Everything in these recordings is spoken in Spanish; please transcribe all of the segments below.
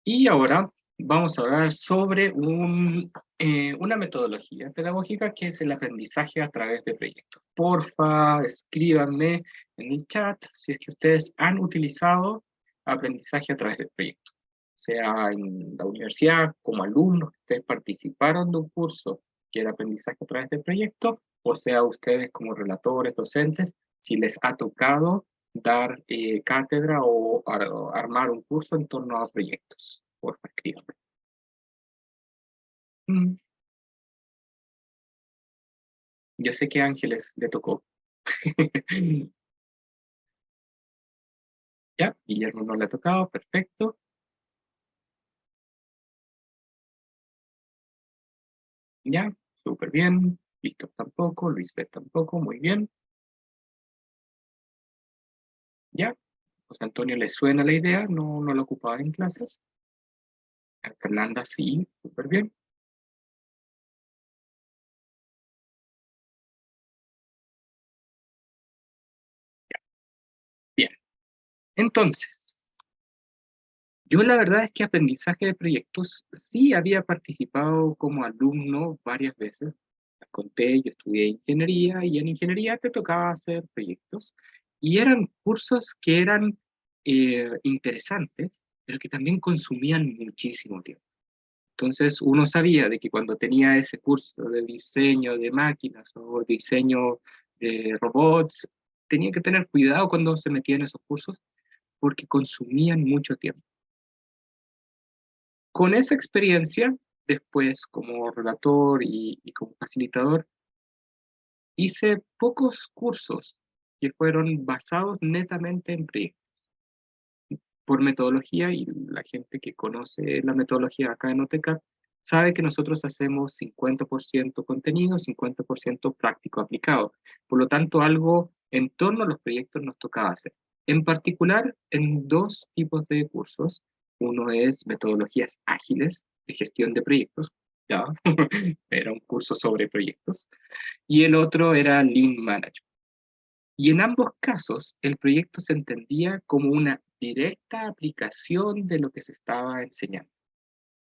Y ahora vamos a hablar sobre una metodología pedagógica que es el aprendizaje a través de proyectos. Porfa, escríbanme en el chat si es que ustedes han utilizado aprendizaje a través de proyectos. Sea en la universidad, como alumnos, ustedes participaron de un curso que era aprendizaje a través de proyectos, o sea, ustedes como relatores, docentes, si les ha tocado dar cátedra o armar un curso en torno a proyectos. Porfa, escríbame. Mm, Yo sé que a Ángeles le tocó. Ya, Guillermo no le ha tocado, perfecto. Ya, súper bien. Víctor tampoco, Luisbeth tampoco, muy bien. Ya, José Antonio le suena la idea, no lo ocupaba en clases. A Fernanda sí, súper bien. Bien, entonces, yo la verdad es que aprendizaje de proyectos sí había participado como alumno varias veces. Les conté, yo estudié ingeniería y en ingeniería te tocaba hacer proyectos y eran cursos que eran interesantes, pero que también consumían muchísimo tiempo. Entonces uno sabía de que cuando tenía ese curso de diseño de máquinas o diseño de robots, tenía que tener cuidado cuando se metía en esos cursos porque consumían mucho tiempo. Con esa experiencia, después como relator y como facilitador, hice pocos cursos que fueron basados netamente en proyectos. Por metodología, y la gente que conoce la metodología acá en OTK sabe que nosotros hacemos 50% contenido, 50% práctico aplicado. Por lo tanto, algo en torno a los proyectos nos tocaba hacer. En particular, en dos tipos de cursos. Uno es metodologías ágiles de gestión de proyectos, ya, era un curso sobre proyectos, y el otro era Lean Management. Y en ambos casos, el proyecto se entendía como una directa aplicación de lo que se estaba enseñando,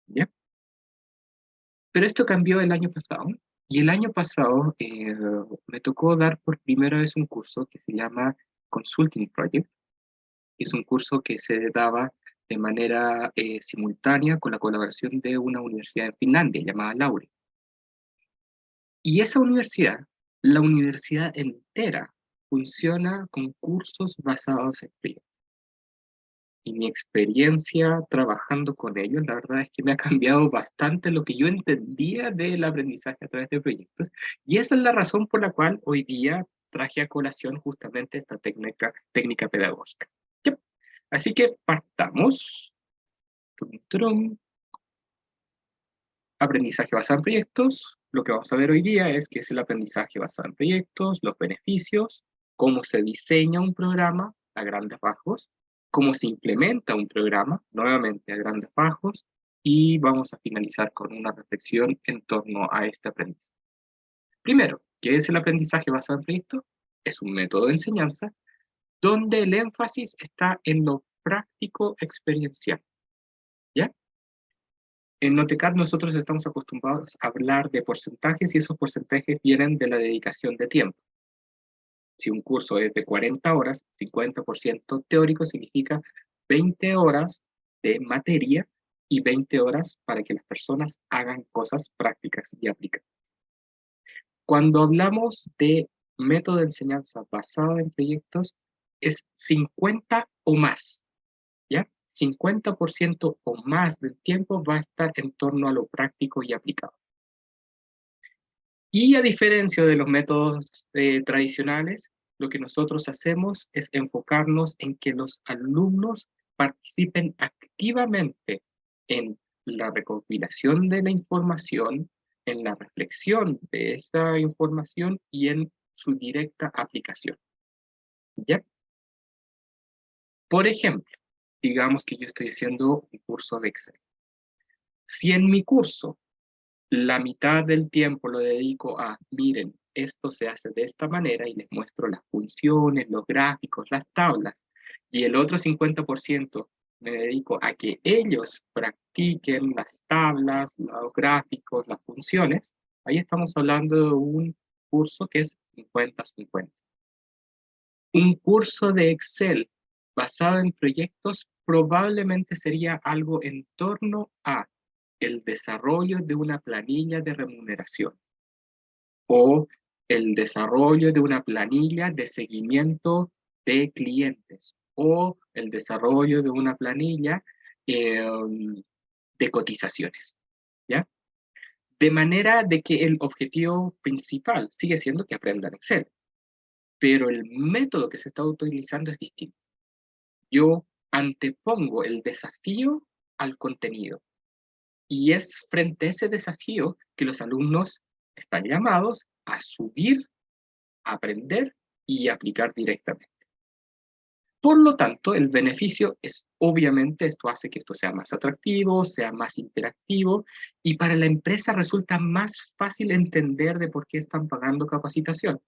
¿ya? Pero esto cambió el año pasado, y el año pasado me tocó dar por primera vez un curso que se llama Consulting Project, que es un curso que se daba de manera simultánea con la colaboración de una universidad en Finlandia llamada Lauri. Y esa universidad, la universidad entera, funciona con cursos basados en proyectos. Y mi experiencia trabajando con ellos, la verdad es que me ha cambiado bastante lo que yo entendía del aprendizaje a través de proyectos. Y esa es la razón por la cual hoy día traje a colación justamente esta técnica pedagógica. Yep. Así que partamos. Tum, turum. Aprendizaje basado en proyectos. Lo que vamos a ver hoy día es qué es el aprendizaje basado en proyectos, los beneficios, cómo se diseña un programa a grandes rasgos, cómo se implementa un programa, nuevamente a grandes rasgos, y vamos a finalizar con una reflexión en torno a este aprendizaje. Primero, ¿qué es el aprendizaje basado en proyectos? Es un método de enseñanza donde el énfasis está en lo práctico experiencial, ¿ya? En Notecad nosotros estamos acostumbrados a hablar de porcentajes y esos porcentajes vienen de la dedicación de tiempo. Si un curso es de 40 horas, 50% teórico significa 20 horas de materia y 20 horas para que las personas hagan cosas prácticas y aplicadas. Cuando hablamos de método de enseñanza basado en proyectos, es 50 o más, ¿ya? 50% o más del tiempo va a estar en torno a lo práctico y aplicado. Y a diferencia de los métodos tradicionales, lo que nosotros hacemos es enfocarnos en que los alumnos participen activamente en la recopilación de la información, en la reflexión de esa información y en su directa aplicación. ¿Ya? Por ejemplo, digamos que yo estoy haciendo un curso de Excel. Si en mi curso la mitad del tiempo lo dedico a, miren, esto se hace de esta manera y les muestro las funciones, los gráficos, las tablas, y el otro 50% me dedico a que ellos practiquen las tablas, los gráficos, las funciones, ahí estamos hablando de un curso que es 50-50. Un curso de Excel basado en proyectos probablemente sería algo en torno a el desarrollo de una planilla de remuneración o el desarrollo de una planilla de seguimiento de clientes o el desarrollo de una planilla eh, de cotizaciones, ¿ya? De manera de que el objetivo principal sigue siendo que aprendan Excel, pero el método que se está utilizando es distinto. Yo antepongo el desafío al contenido y es frente a ese desafío que los alumnos están llamados a subir, a aprender y aplicar directamente. Por lo tanto, el beneficio es, obviamente, esto hace que esto sea más atractivo, sea más interactivo, y para la empresa resulta más fácil entender de por qué están pagando capacitación.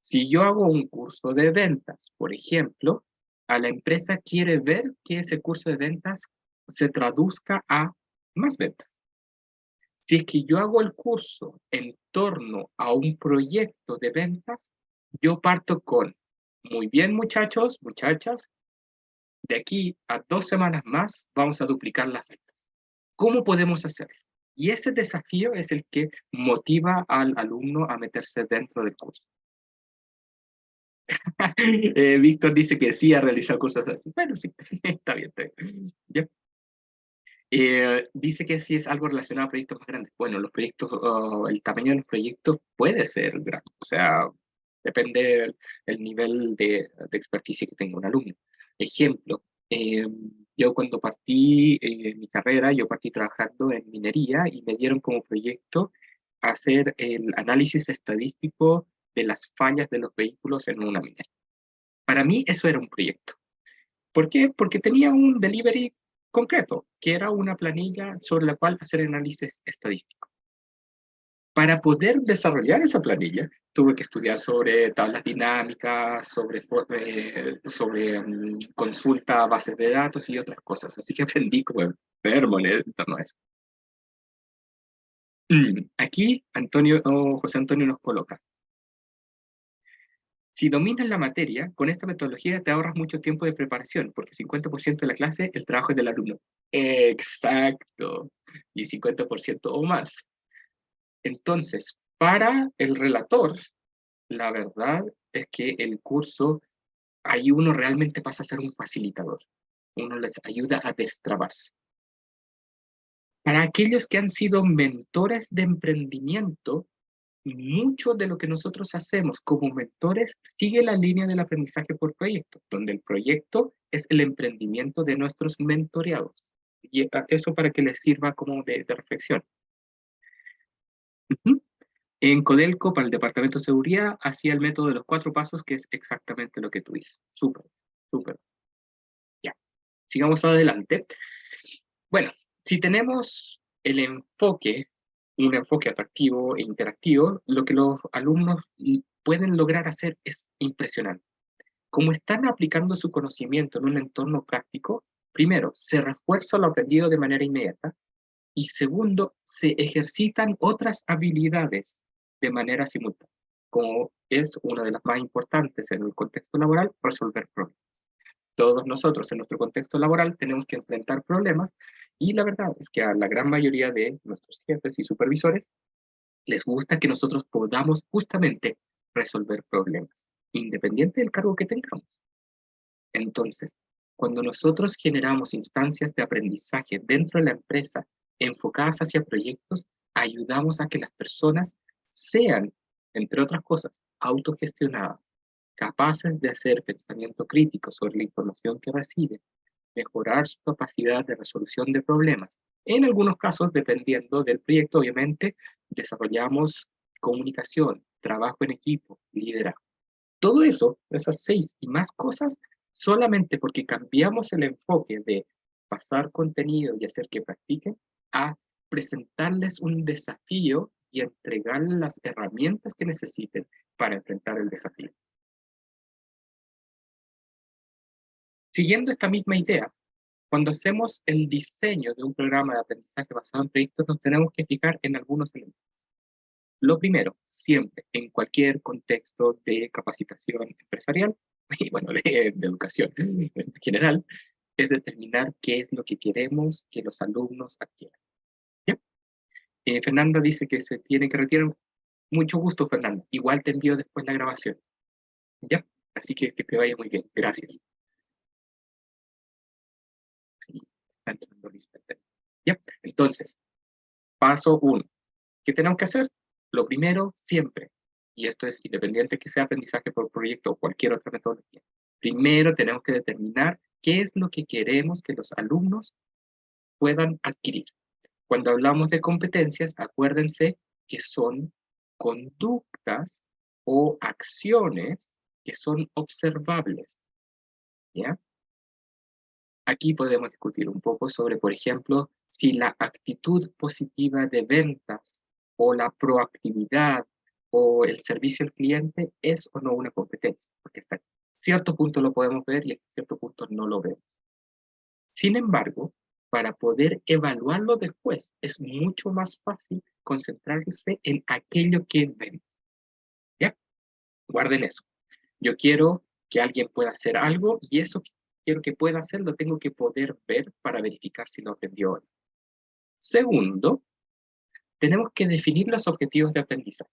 Si yo hago un curso de ventas, por ejemplo, a la empresa quiere ver que ese curso de ventas se traduzca a más ventas. Si es que yo hago el curso en torno a un proyecto de ventas, yo parto con, muy bien muchachos, muchachas, de aquí a 2 semanas más vamos a duplicar las ventas. ¿Cómo podemos hacerlo? Y ese desafío es el que motiva al alumno a meterse dentro del curso. Víctor dice que sí ha realizado cosas así. Bueno, sí, está bien, está bien. ¿Ya? Dice que sí es algo relacionado a proyectos más grandes. Bueno, los proyectos, el tamaño de los proyectos puede ser grande. O sea, depende del nivel de experticia que tenga un alumno. Ejemplo, yo cuando partí mi carrera, yo partí trabajando en minería y me dieron como proyecto hacer el análisis estadístico de las fallas de los vehículos en una minera. Para mí eso era un proyecto. ¿Por qué? Porque tenía un delivery concreto, que era una planilla sobre la cual hacer análisis estadístico. Para poder desarrollar esa planilla, tuve que estudiar sobre tablas dinámicas, sobre consulta a bases de datos y otras cosas. Así que aprendí como enfermo en torno a eso. Aquí José Antonio nos coloca. Si dominas la materia, con esta metodología te ahorras mucho tiempo de preparación, porque 50% de la clase el trabajo es del alumno. Exacto. Y 50% o más. Entonces, para el relator, la verdad es que el curso, ahí uno realmente pasa a ser un facilitador. Uno les ayuda a destrabarse. Para aquellos que han sido mentores de emprendimiento, mucho de lo que nosotros hacemos como mentores sigue la línea del aprendizaje por proyecto, donde el proyecto es el emprendimiento de nuestros mentoreados. Y eso para que les sirva como de reflexión. Uh-huh. En Codelco, para el Departamento de Seguridad, hacía el método de los 4 pasos, que es exactamente lo que tú dices. Súper, súper. Ya, sigamos adelante. Bueno, si tenemos el enfoque, un enfoque atractivo e interactivo, lo que los alumnos pueden lograr hacer es impresionante. Como están aplicando su conocimiento en un entorno práctico, primero, se refuerza lo aprendido de manera inmediata y segundo, se ejercitan otras habilidades de manera simultánea, como es una de las más importantes en el contexto laboral, resolver problemas. Todos nosotros en nuestro contexto laboral tenemos que enfrentar problemas y la verdad es que a la gran mayoría de nuestros jefes y supervisores les gusta que nosotros podamos justamente resolver problemas, independiente del cargo que tengamos. Entonces, cuando nosotros generamos instancias de aprendizaje dentro de la empresa enfocadas hacia proyectos, ayudamos a que las personas sean, entre otras cosas, autogestionadas, capaces de hacer pensamiento crítico sobre la información que reciben, mejorar su capacidad de resolución de problemas. En algunos casos, dependiendo del proyecto, obviamente, desarrollamos comunicación, trabajo en equipo, liderazgo. Todo eso, esas 6 y más cosas, solamente porque cambiamos el enfoque de pasar contenido y hacer que practiquen a presentarles un desafío y entregarles las herramientas que necesiten para enfrentar el desafío. Siguiendo esta misma idea, cuando hacemos el diseño de un programa de aprendizaje basado en proyectos, nos tenemos que fijar en algunos elementos. Lo primero, siempre, en cualquier contexto de capacitación empresarial, y bueno, de educación en general, es determinar qué es lo que queremos que los alumnos adquieran. ¿Ya? Fernanda dice que se tiene que retirar. Mucho gusto, Fernanda. Igual te envío después la grabación. ¿Ya? Así que te vaya muy bien. Gracias. Sí, está entrando Luis Pérez. ¿Ya? Entonces, paso 1. ¿Qué tenemos que hacer? Lo primero, siempre, y esto es independiente que sea aprendizaje por proyecto o cualquier otra metodología, primero tenemos que determinar qué es lo que queremos que los alumnos puedan adquirir. Cuando hablamos de competencias, acuérdense que son conductas o acciones que son observables, ¿ya? Aquí podemos discutir un poco sobre, por ejemplo, si la actitud positiva de ventas o la proactividad o el servicio al cliente es o no una competencia, porque hasta cierto punto lo podemos ver y hasta cierto punto no lo vemos. Sin embargo, para poder evaluarlo después, es mucho más fácil concentrarse en aquello que ven. ¿Ya? Guarden eso. Yo quiero que alguien pueda hacer algo y eso que quiero que pueda hacer lo tengo que poder ver para verificar si lo aprendió o no. Segundo, tenemos que definir los objetivos de aprendizaje.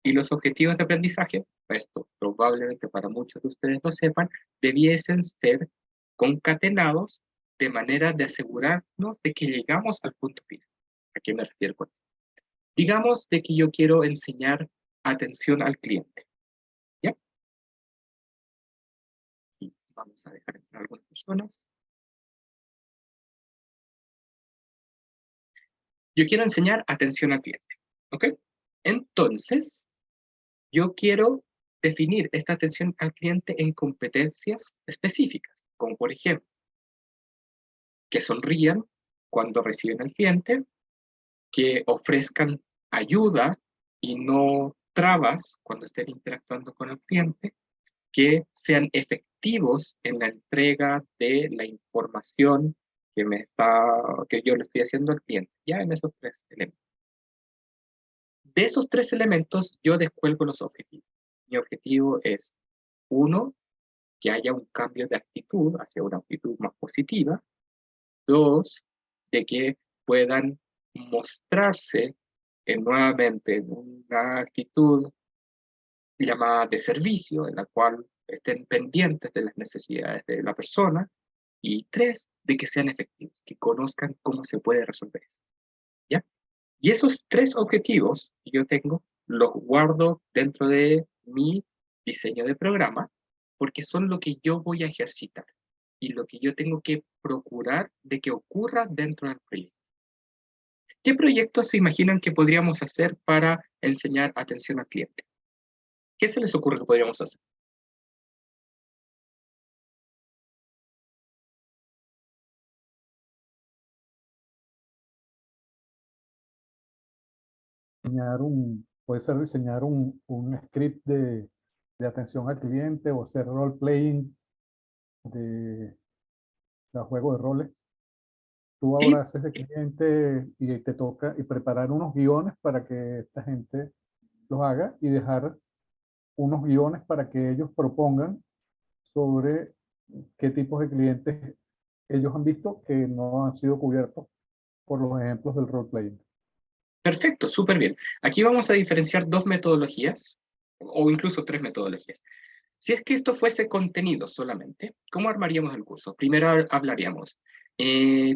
Y los objetivos de aprendizaje, esto probablemente para muchos de ustedes lo sepan, debiesen ser concatenados de manera de asegurarnos de que llegamos al punto final. ¿A qué me refiero con esto? Digamos de que yo quiero enseñar atención al cliente. ¿Ya? Y vamos a dejar entrar algunas personas. Yo quiero enseñar atención al cliente. ¿Ok? Entonces, yo quiero definir esta atención al cliente en competencias específicas, como por ejemplo, que sonrían cuando reciben al cliente, que ofrezcan ayuda y no trabas cuando estén interactuando con el cliente, que sean efectivos en la entrega de la información que yo le estoy haciendo al cliente, ya en esos tres elementos. De esos tres elementos, yo descuelgo los objetivos. Mi objetivo es, uno, que haya un cambio de actitud hacia una actitud más positiva. Dos, de que puedan mostrarse nuevamente en una actitud llamada de servicio, en la cual estén pendientes de las necesidades de la persona. Y tres, de que sean efectivos, que conozcan cómo se puede resolver eso. ¿Ya? Y esos tres objetivos que yo tengo, los guardo dentro de mi diseño de programa, porque son lo que yo voy a ejercitar y lo que yo tengo que procurar de que ocurra dentro del proyecto. ¿Qué proyectos se imaginan que podríamos hacer para enseñar atención al cliente? ¿Qué se les ocurre que podríamos hacer? Puede ser diseñar un script de atención al cliente o hacer role-playing de juego de roles. Tú Sí, ahora haces de cliente y te toca y preparar unos guiones para que esta gente los haga y dejar unos guiones para que ellos propongan sobre qué tipos de clientes ellos han visto que no han sido cubiertos por los ejemplos del role-playing. perfecto, súper bien. Aquí vamos a diferenciar dos metodologías, o incluso tres metodologías. Si es que esto fuese contenido solamente, ¿cómo armaríamos el curso? Primero hablaríamos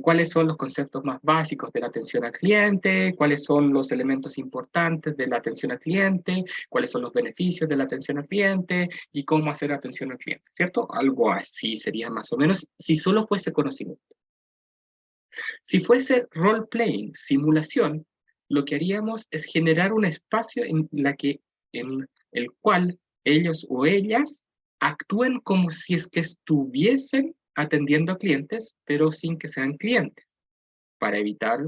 cuáles son los conceptos más básicos de la atención al cliente, cuáles son los elementos importantes de la atención al cliente, cuáles son los beneficios de la atención al cliente y cómo hacer atención al cliente, ¿cierto? Algo así sería más o menos si solo fuese conocimiento. Si fuese role-playing, simulación, lo que haríamos es generar un espacio en el cual ellos o ellas actúen como si es que estuviesen atendiendo a clientes, pero sin que sean clientes, para evitar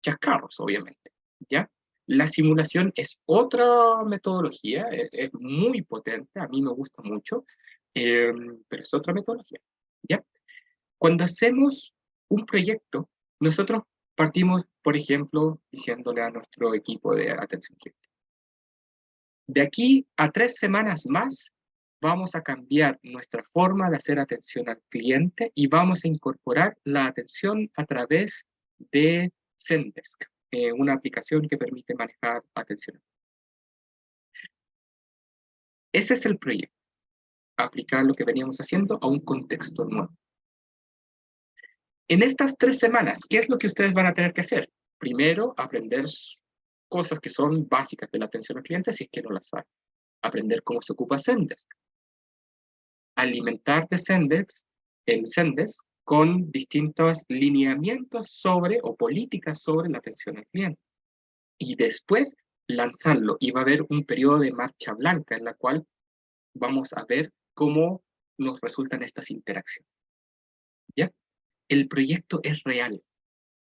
chascarros, obviamente, ¿ya? La simulación es otra metodología, es muy potente, a mí me gusta mucho, pero es otra metodología, ¿ya? Cuando hacemos un proyecto, nosotros partimos, por ejemplo, diciéndole a nuestro equipo de atención al cliente: de aquí a 3 semanas más, vamos a cambiar nuestra forma de hacer atención al cliente y vamos a incorporar la atención a través de Zendesk, una aplicación que permite manejar atención. Ese es el proyecto, aplicar lo que veníamos haciendo a un contexto nuevo. En estas 3 semanas, ¿qué es lo que ustedes van a tener que hacer? Primero, aprender cosas que son básicas de la atención al cliente, si es que no las saben. Aprender cómo se ocupa Zendesk. Alimentar de Zendesk, el Zendesk con distintos lineamientos sobre, o políticas sobre la atención al cliente. Y después lanzarlo. Y va a haber un periodo de marcha blanca en la cual vamos a ver cómo nos resultan estas interacciones. ¿Ya? El proyecto es real.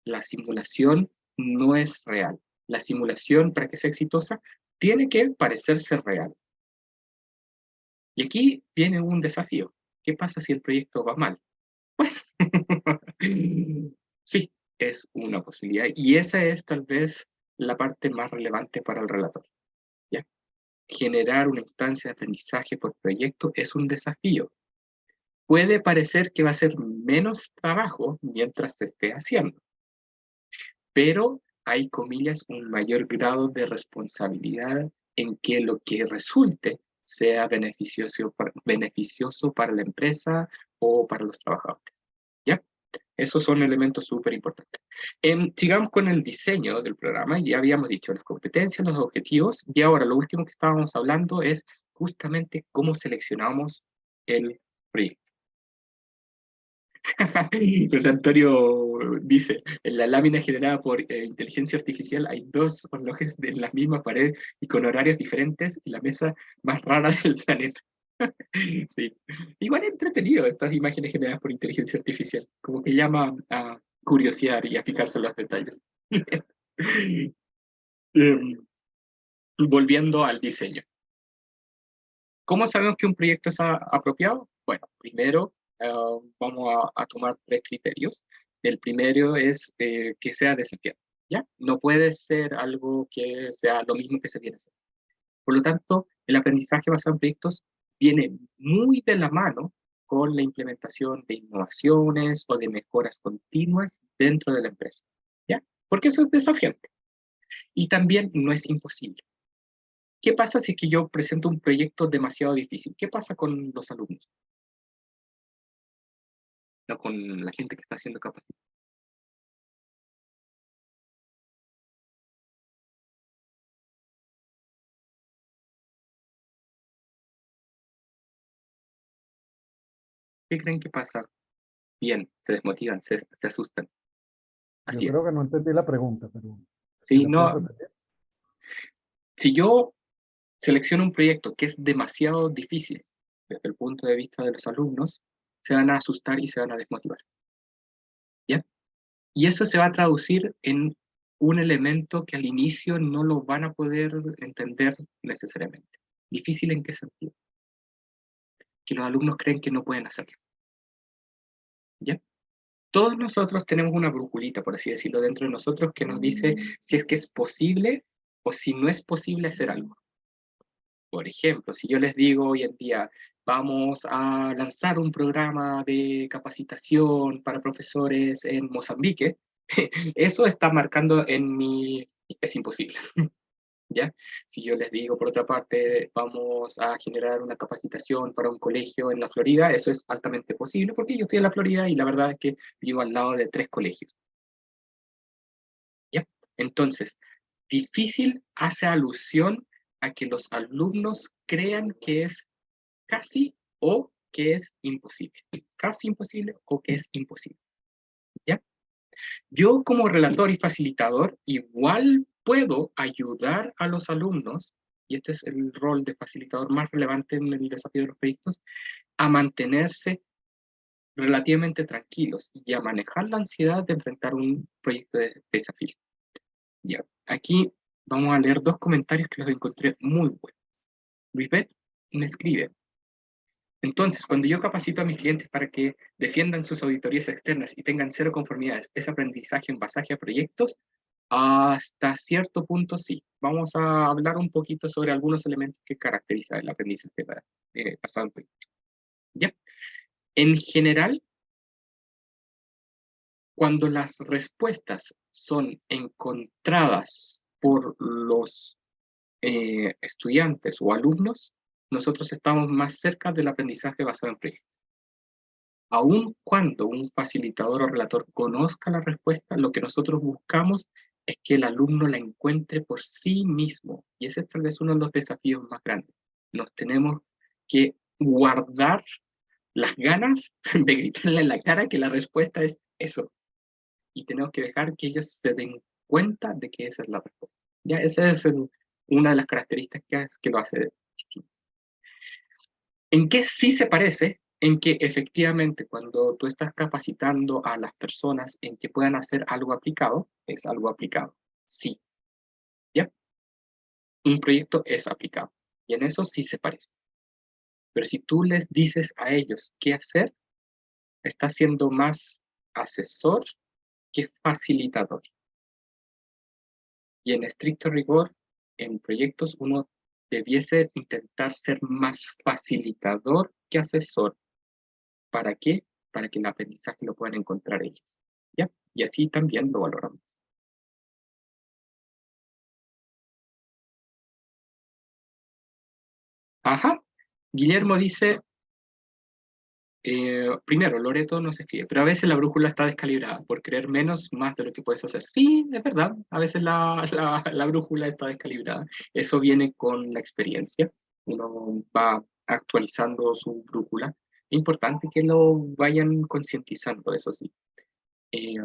La simulación no es real. La simulación, para que sea exitosa, tiene que parecerse real. Y aquí viene un desafío. ¿Qué pasa si el proyecto va mal? Bueno, sí, es una posibilidad. Y esa es tal vez la parte más relevante para el relator. ¿Ya? Generar una instancia de aprendizaje por proyecto es un desafío. Puede parecer que va a ser menos trabajo mientras se esté haciendo, pero hay, comillas, un mayor grado de responsabilidad en que lo que resulte sea beneficioso para la empresa o para los trabajadores. ¿Ya? Esos son elementos súper importantes. Sigamos con el diseño del programa. Ya habíamos dicho las competencias, los objetivos, y ahora lo último que estábamos hablando es justamente cómo seleccionamos el proyecto. José Antonio dice: en la lámina generada por inteligencia artificial hay 2 relojes de la misma pared y con horarios diferentes y la mesa más rara del planeta. Sí. Igual es entretenido estas imágenes generadas por inteligencia artificial, como que llama a curiosear y a fijarse en los detalles. Em, Volviendo al diseño. ¿Cómo sabemos que un proyecto es apropiado? Bueno, primero vamos a tomar 3 criterios. El primero es que sea desafiante, ¿ya? No puede ser algo que sea lo mismo que se viene a hacer. Por lo tanto, el aprendizaje basado en proyectos viene muy de la mano con la implementación de innovaciones o de mejoras continuas dentro de la empresa, ¿ya? Porque eso es desafiante. Y también no es imposible. ¿Qué pasa si es que yo presento un proyecto demasiado difícil? ¿Qué pasa con los alumnos? No, con la gente que está haciendo capacitación. ¿Qué creen que pasa? Bien, se desmotivan, se asustan. Yo Así creo es. que no entendí la pregunta, pero si Sí, la puedes no, repetir. si yo selecciono un proyecto que es demasiado difícil desde el punto de vista de los alumnos, se van a asustar y se van a desmotivar. ¿Ya? Y eso se va a traducir en un elemento que al inicio no lo van a poder entender necesariamente. ¿Difícil en qué sentido? Que los alumnos creen que no pueden hacerlo. ¿Ya? Todos nosotros tenemos una brújulita, por así decirlo, dentro de nosotros que nos dice si es que es posible o si no es posible hacer algo. Por ejemplo, si yo les digo hoy en día, vamos a lanzar un programa de capacitación para profesores en Mozambique, eso está marcando en mi... es imposible. ¿Ya? Si yo les digo, por otra parte, vamos a generar una capacitación para un colegio en la Florida, eso es altamente posible porque yo estoy en la Florida y la verdad es que vivo al lado de 3 colegios. ¿Ya? Entonces, difícil hace alusión a que los alumnos crean que es casi o que es imposible. Casi imposible o que es imposible. ¿Ya? Yo como relator y facilitador igual puedo ayudar a los alumnos, y este es el rol de facilitador más relevante en el desafío de los proyectos, a mantenerse relativamente tranquilos y a manejar la ansiedad de enfrentar un proyecto de desafío. Ya, aquí vamos a leer 2 comentarios que los encontré muy buenos. Luisbeth me escribe: Entonces, cuando yo capacito a mis clientes para que defiendan sus auditorías externas y tengan cero conformidades, ese aprendizaje en basaje a proyectos, hasta cierto punto sí. Vamos a hablar un poquito sobre algunos elementos que caracterizan el aprendizaje basado en proyectos. ¿Ya? En general, cuando las respuestas son encontradas por los estudiantes o alumnos, nosotros estamos más cerca del aprendizaje basado en proyectos. Aun cuando un facilitador o relator conozca la respuesta, lo que nosotros buscamos es que el alumno la encuentre por sí mismo. Y ese es tal vez uno de los desafíos más grandes. Nos tenemos que guardar las ganas de gritarle en la cara que la respuesta es eso. Y tenemos que dejar que ellos se den cuenta de que esa es la respuesta. Ya, esa es una de las características que lo hace distinto. ¿En qué sí se parece? En que efectivamente cuando tú estás capacitando a las personas en que puedan hacer algo aplicado, es algo aplicado. Sí. ¿Ya? Un proyecto es aplicado. Y en eso sí se parece. Pero si tú les dices a ellos qué hacer, estás siendo más asesor que facilitador. Y en estricto rigor, en proyectos uno debiese intentar ser más facilitador que asesor. ¿Para qué? Para que el aprendizaje lo puedan encontrar ellos. ¿Ya? Y así también lo valoramos. Ajá. Guillermo dice, primero, Loreto no se escribe, pero a veces la brújula está descalibrada por creer menos más de lo que puedes hacer. Sí, es verdad, a veces la brújula está descalibrada. Eso viene con la experiencia. Uno va actualizando su brújula. Es importante que lo vayan concientizando, eso sí. Eh,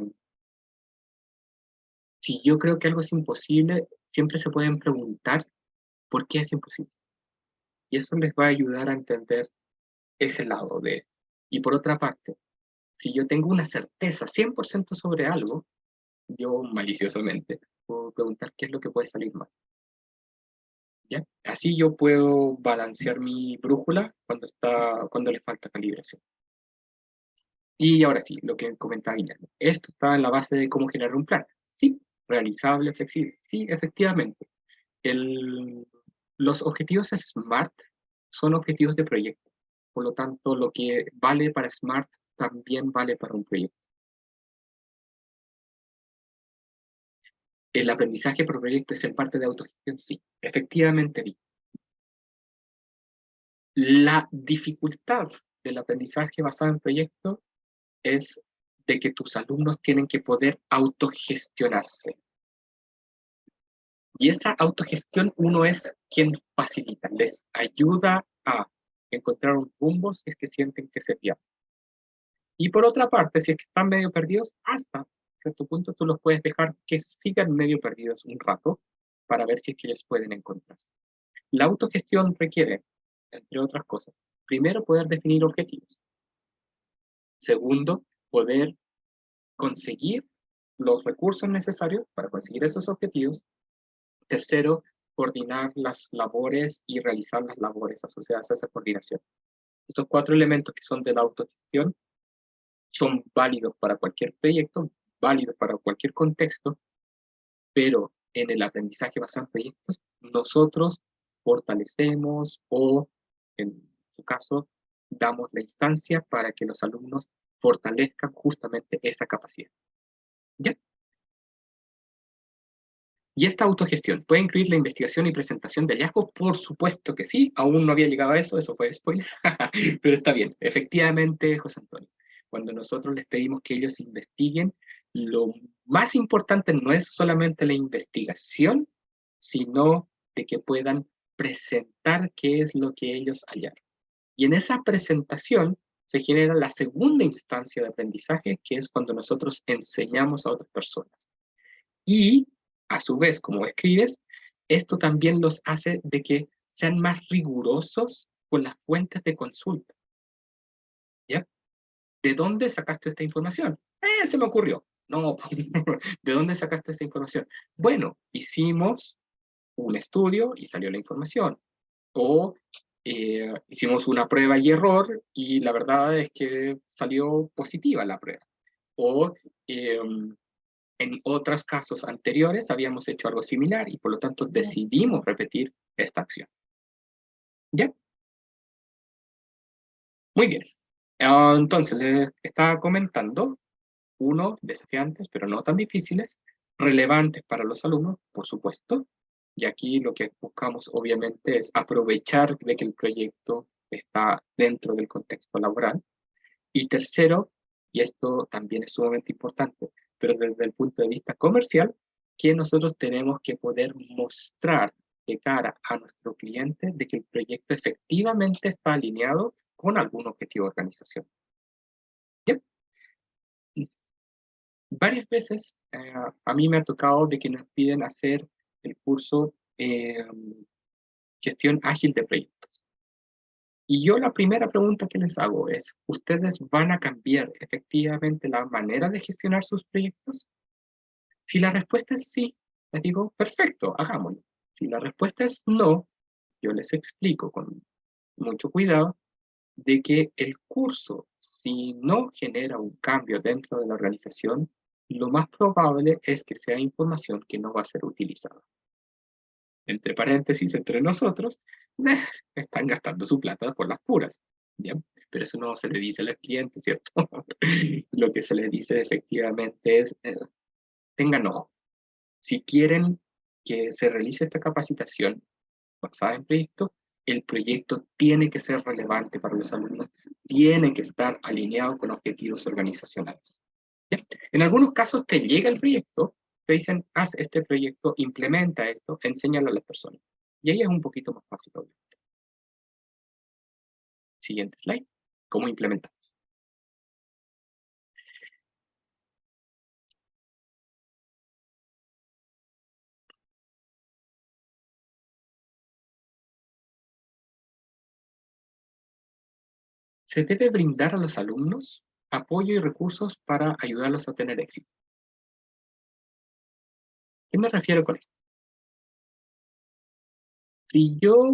si yo creo que algo es imposible, siempre se pueden preguntar por qué es imposible. Y eso les va a ayudar a entender ese lado de... Y por otra parte, si yo tengo una certeza 100% sobre algo, yo maliciosamente puedo preguntar qué es lo que puede salir mal. ¿Ya? Así yo puedo balancear mi brújula cuando le falta calibración. Y ahora sí, lo que comentaba Guillermo. Esto está en la base de cómo generar un plan. Sí, realizable, flexible. Sí, efectivamente. Los objetivos SMART son objetivos de proyecto. Por lo tanto, lo que vale para SMART también vale para un proyecto. El aprendizaje por proyecto es en parte de autogestión, sí, efectivamente vi. La dificultad del aprendizaje basado en proyecto es de que tus alumnos tienen que poder autogestionarse. Y esa autogestión uno es quien facilita, les ayuda a encontrar un rumbo si es que sienten que se pierden. Y por otra parte, si es que están medio perdidos, hasta cierto punto tú los puedes dejar que sigan medio perdidos un rato para ver si es que ellos pueden encontrar. La autogestión requiere, entre otras cosas, primero poder definir objetivos. Segundo, poder conseguir los recursos necesarios para conseguir esos objetivos. Tercero, coordinar las labores y realizar las labores asociadas a esa coordinación. Estos 4 elementos que son de la autogestión son válidos para cualquier proyecto, válidos para cualquier contexto, pero en el aprendizaje basado en proyectos, nosotros fortalecemos o, en su caso, damos la instancia para que los alumnos fortalezcan justamente esa capacidad. ¿Ya? Y esta autogestión, ¿puede incluir la investigación y presentación de hallazgos? Por supuesto que sí, aún no había llegado a eso fue spoiler, pero está bien. Efectivamente, José Antonio, cuando nosotros les pedimos que ellos investiguen, lo más importante no es solamente la investigación, sino de que puedan presentar qué es lo que ellos hallaron. Y en esa presentación se genera la segunda instancia de aprendizaje, que es cuando nosotros enseñamos a otras personas. Y, a su vez, como escribes, esto también los hace de que sean más rigurosos con las fuentes de consulta. ¿Ya? ¿De dónde sacaste esta información? Se me ocurrió. No, ¿de dónde sacaste esta información? Bueno, hicimos un estudio y salió la información. O hicimos una prueba y error y la verdad es que salió positiva la prueba. O en otros casos anteriores habíamos hecho algo similar y por lo tanto decidimos repetir esta acción. ¿Ya? Muy bien. Entonces, les estaba comentando, uno, desafiantes, pero no tan difíciles, relevantes para los alumnos, por supuesto, y aquí lo que buscamos obviamente es aprovechar de que el proyecto está dentro del contexto laboral. Y tercero, y esto también es sumamente importante, pero desde el punto de vista comercial, que nosotros tenemos que poder mostrar de cara a nuestro cliente de que el proyecto efectivamente está alineado con algún objetivo organizacional. Bien. Varias veces a mí me ha tocado de que nos piden hacer el curso Gestión Ágil de Proyectos. Y yo la primera pregunta que les hago es, ¿ustedes van a cambiar efectivamente la manera de gestionar sus proyectos? Si la respuesta es sí, les digo, perfecto, hagámoslo. Si la respuesta es no, yo les explico con mucho cuidado de que el curso, si no genera un cambio dentro de la organización, lo más probable es que sea información que no va a ser utilizada. Entre paréntesis, entre nosotros, están gastando su plata por las puras, ¿ya? Pero eso no se le dice al cliente, ¿cierto? Lo que se le dice efectivamente es, tengan ojo, si quieren que se realice esta capacitación basada en proyecto, el proyecto tiene que ser relevante para los alumnos, tiene que estar alineado con objetivos organizacionales. ¿Ya? En algunos casos te llega el proyecto, te dicen, haz este proyecto, implementa esto, enséñalo a las personas. Y ahí es un poquito más fácil, obviamente. Siguiente slide. ¿Cómo implementar? Se debe brindar a los alumnos apoyo y recursos para ayudarlos a tener éxito. ¿Qué me refiero con esto? Si yo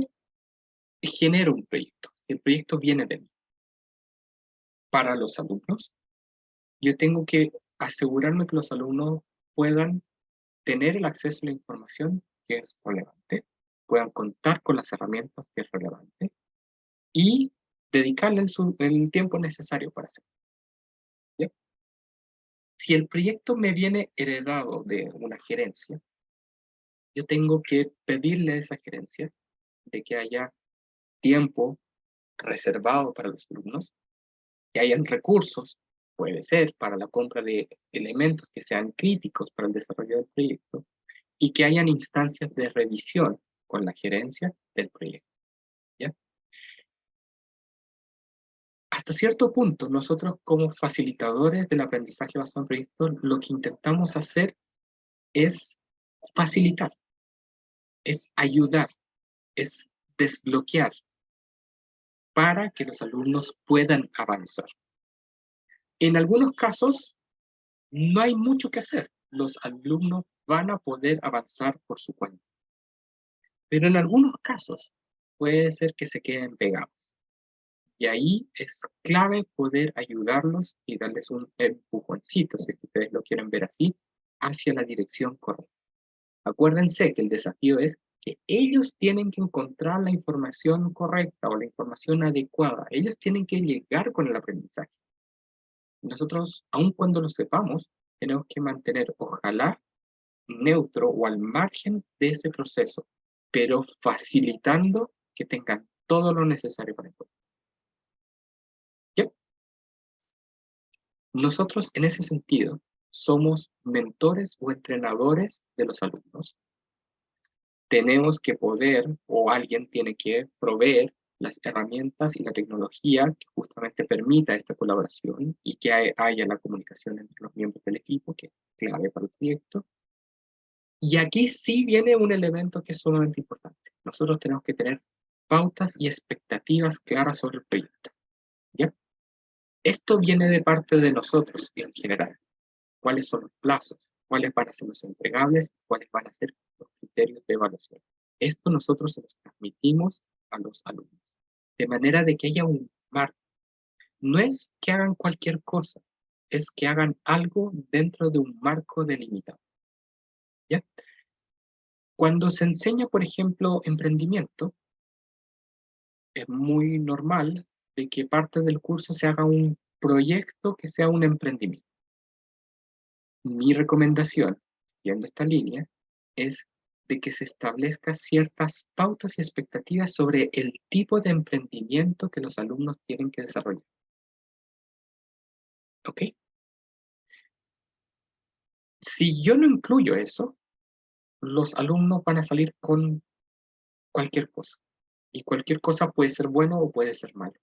genero un proyecto, si el proyecto viene de mí para los alumnos, yo tengo que asegurarme que los alumnos puedan tener el acceso a la información que es relevante, puedan contar con las herramientas que es relevante y dedicarle el tiempo necesario para hacerlo. ¿Ya? Si el proyecto me viene heredado de una gerencia, yo tengo que pedirle a esa gerencia de que haya tiempo reservado para los alumnos, que hayan recursos, puede ser para la compra de elementos que sean críticos para el desarrollo del proyecto, y que hayan instancias de revisión con la gerencia del proyecto. ¿Ya? Hasta cierto punto, nosotros como facilitadores del aprendizaje basado en proyectos, lo que intentamos hacer es facilitar, es ayudar, es desbloquear para que los alumnos puedan avanzar. En algunos casos, no hay mucho que hacer. Los alumnos van a poder avanzar por su cuenta. Pero en algunos casos, puede ser que se queden pegados. Y ahí es clave poder ayudarlos y darles un empujoncito, si ustedes lo quieren ver así, hacia la dirección correcta. Acuérdense que el desafío es que ellos tienen que encontrar la información correcta o la información adecuada. Ellos tienen que llegar con el aprendizaje. Nosotros, aun cuando lo sepamos, tenemos que mantener, ojalá, neutro o al margen de ese proceso, pero facilitando que tengan todo lo necesario para encontrar. ¿Ya? Nosotros, en ese sentido, somos mentores o entrenadores de los alumnos. Tenemos que poder, o alguien tiene que proveer las herramientas y la tecnología que justamente permita esta colaboración y que haya la comunicación entre los miembros del equipo, que es clave para el proyecto. Y aquí sí viene un elemento que es sumamente importante. Nosotros tenemos que tener pautas y expectativas claras sobre el proyecto. ¿Ya? Esto viene de parte de nosotros en general. ¿Cuáles son los plazos? ¿Cuáles van a ser los entregables? ¿Cuáles van a ser los criterios de evaluación? Esto nosotros se los transmitimos a los alumnos. de manera de que haya un marco. No es que hagan cualquier cosa, es que hagan algo dentro de un marco delimitado. ¿Ya? Cuando se enseña, por ejemplo, emprendimiento, es muy normal de que parte del curso se haga un proyecto que sea un emprendimiento. Mi recomendación, siguiendo esta línea, es de que se establezcan ciertas pautas y expectativas sobre el tipo de emprendimiento que los alumnos tienen que desarrollar. ¿Ok? Si yo no incluyo eso, los alumnos van a salir con cualquier cosa. Y cualquier cosa puede ser bueno o puede ser malo.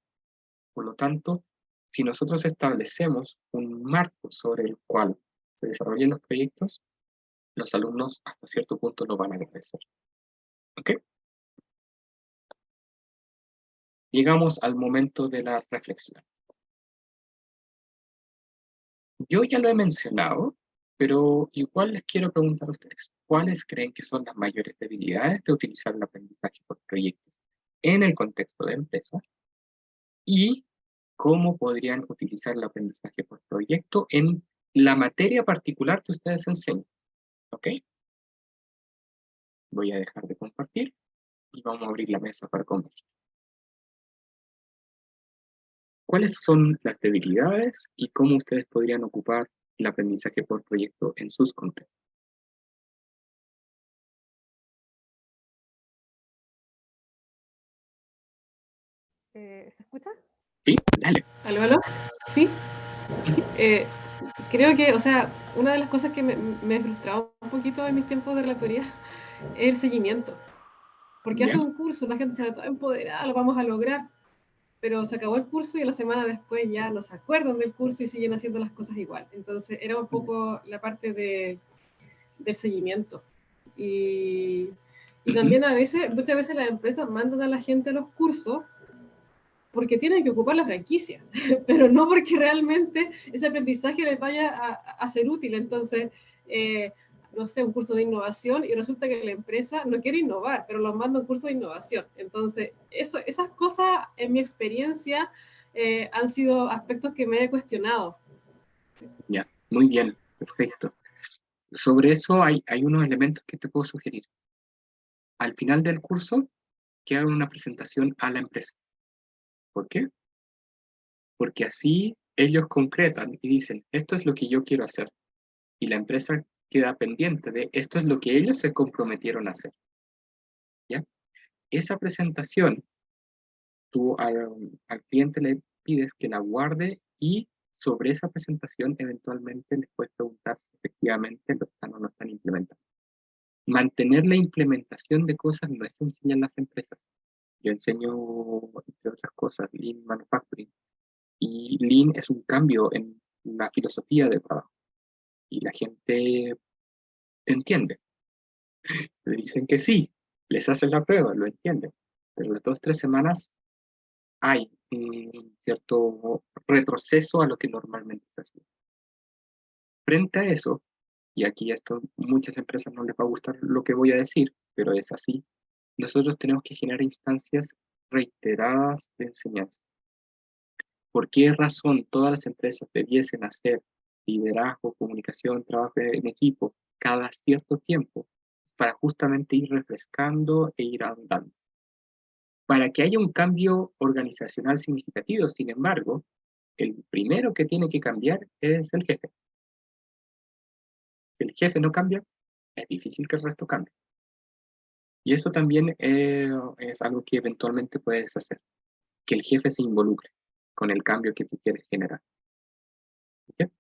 Por lo tanto, si nosotros establecemos un marco sobre el cual se desarrollen los proyectos, los alumnos hasta cierto punto lo van a agradecer. ¿Ok? Llegamos al momento de la reflexión. Yo ya lo he mencionado, pero igual les quiero preguntar a ustedes, ¿cuáles creen que son las mayores debilidades de utilizar el aprendizaje por proyectos en el contexto de empresa? ¿Y cómo podrían utilizar el aprendizaje por proyecto en la materia particular que ustedes enseñan? ¿Ok? Voy a dejar de compartir y vamos a abrir la mesa para conversar. ¿Cuáles son las debilidades y cómo ustedes podrían ocupar el aprendizaje por proyecto en sus contextos? ¿Se escucha? Sí, dale. ¿Aló, aló? Sí. Ujú. Creo que, o sea, una de las cosas que me frustraba un poquito en mis tiempos de relatoría es el seguimiento. Porque hace Ya, un curso, la gente se ve toda empoderada, lo vamos a lograr, pero se acabó el curso y a la semana después ya no se acuerdan del curso y siguen haciendo las cosas igual. Entonces era un poco la parte del seguimiento. Y ujú, también muchas veces las empresas mandan a la gente a los cursos porque tienen que ocupar la franquicia, pero no porque realmente ese aprendizaje les vaya a ser útil. Entonces, no sé, un curso de innovación y resulta que la empresa no quiere innovar, pero los manda a un curso de innovación. Entonces, esas cosas, en mi experiencia, han sido aspectos que me he cuestionado. ya, muy bien, perfecto. Sobre eso hay unos elementos que te puedo sugerir. Al final del curso, que hagan una presentación a la empresa. ¿Por qué? Porque así ellos concretan y dicen, esto es lo que yo quiero hacer. Y la empresa queda pendiente de esto es lo que ellos se comprometieron a hacer. ¿Ya? Esa presentación, tú al cliente le pides que la guarde y sobre esa presentación eventualmente les puedes preguntar si efectivamente lo están o no están implementando. Mantener la implementación de cosas no es sencillo en las empresas. Yo enseño, entre otras cosas, Lean Manufacturing. Y Lean es un cambio en la filosofía de trabajo. Y la gente te entiende. Le dicen que sí, les hacen la prueba, lo entienden. Pero las 2 o 3 semanas hay un cierto retroceso a lo que normalmente se hacía. Frente a eso, y aquí esto muchas empresas no les va a gustar lo que voy a decir, pero es así, nosotros tenemos que generar instancias reiteradas de enseñanza. ¿Por qué razón todas las empresas debiesen hacer liderazgo, comunicación, trabajo en equipo cada cierto tiempo para justamente ir refrescando e ir andando? Para que haya un cambio organizacional significativo, sin embargo, el primero que tiene que cambiar es el jefe. Si el jefe no cambia, es difícil que el resto cambie. Y eso también es algo que eventualmente puedes hacer, que el jefe se involucre con el cambio que tú quieres generar. ¿Ok?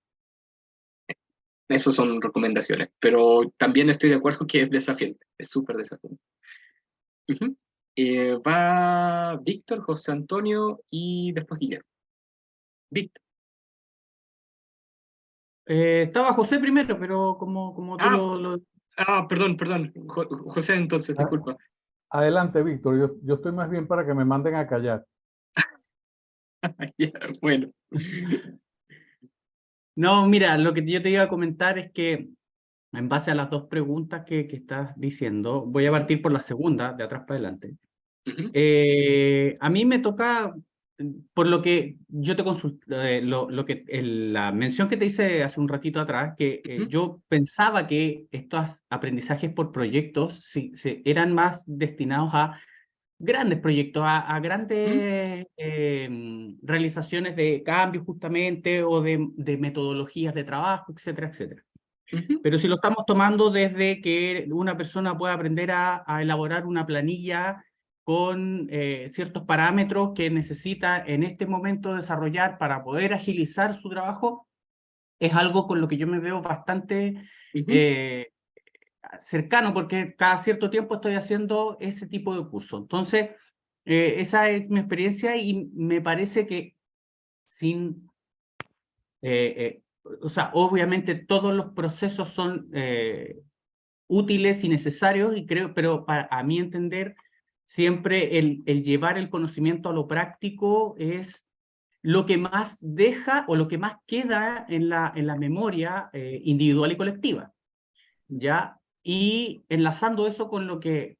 Esas son recomendaciones, pero también estoy de acuerdo que es desafiante, es súper desafiante. Ujú. Va Víctor, José Antonio y después Guillermo. Víctor. Estaba José primero, pero como tú Ah, lo... perdón, José, entonces, Ah, disculpa. adelante, Víctor. Yo estoy más bien para que me manden a callar. Ya, bueno, No, mira, lo que yo te iba a comentar es que en base a las dos preguntas que estás diciendo, voy a partir por la segunda, de atrás para adelante. Ujú, A mí me toca, por lo que yo te consulté, la mención que te hice hace un ratito atrás, que ujú, yo pensaba que estos aprendizajes por proyectos eran más destinados a grandes proyectos, a ujú, grandes realizaciones de cambios justamente, o de metodologías de trabajo, etcétera, etcétera. ujú, Pero si lo estamos tomando desde que una persona puede aprender a elaborar una planilla con ciertos parámetros que necesita en este momento desarrollar para poder agilizar su trabajo, es algo con lo que yo me veo bastante ujú, eh, cercano, porque cada cierto tiempo estoy haciendo ese tipo de curso. Entonces, esa es mi experiencia y me parece que sin o sea, obviamente todos los procesos son útiles y necesarios, y creo, pero a mi entender, siempre el llevar el conocimiento a lo práctico es lo que más deja o lo que más queda en la memoria individual y colectiva, ¿ya? Y enlazando eso con lo que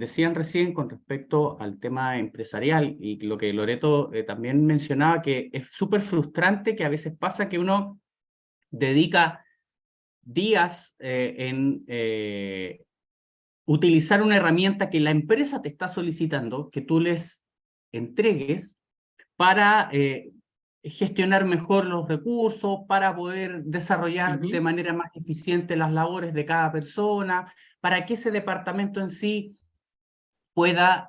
decían recién con respecto al tema empresarial y lo que Loreto también mencionaba, que es súper frustrante que a veces pasa que uno dedica días en utilizar una herramienta que la empresa te está solicitando, que tú les entregues para gestionar mejor los recursos, para poder desarrollar de ujú, manera más eficiente las labores de cada persona, para que ese departamento en sí pueda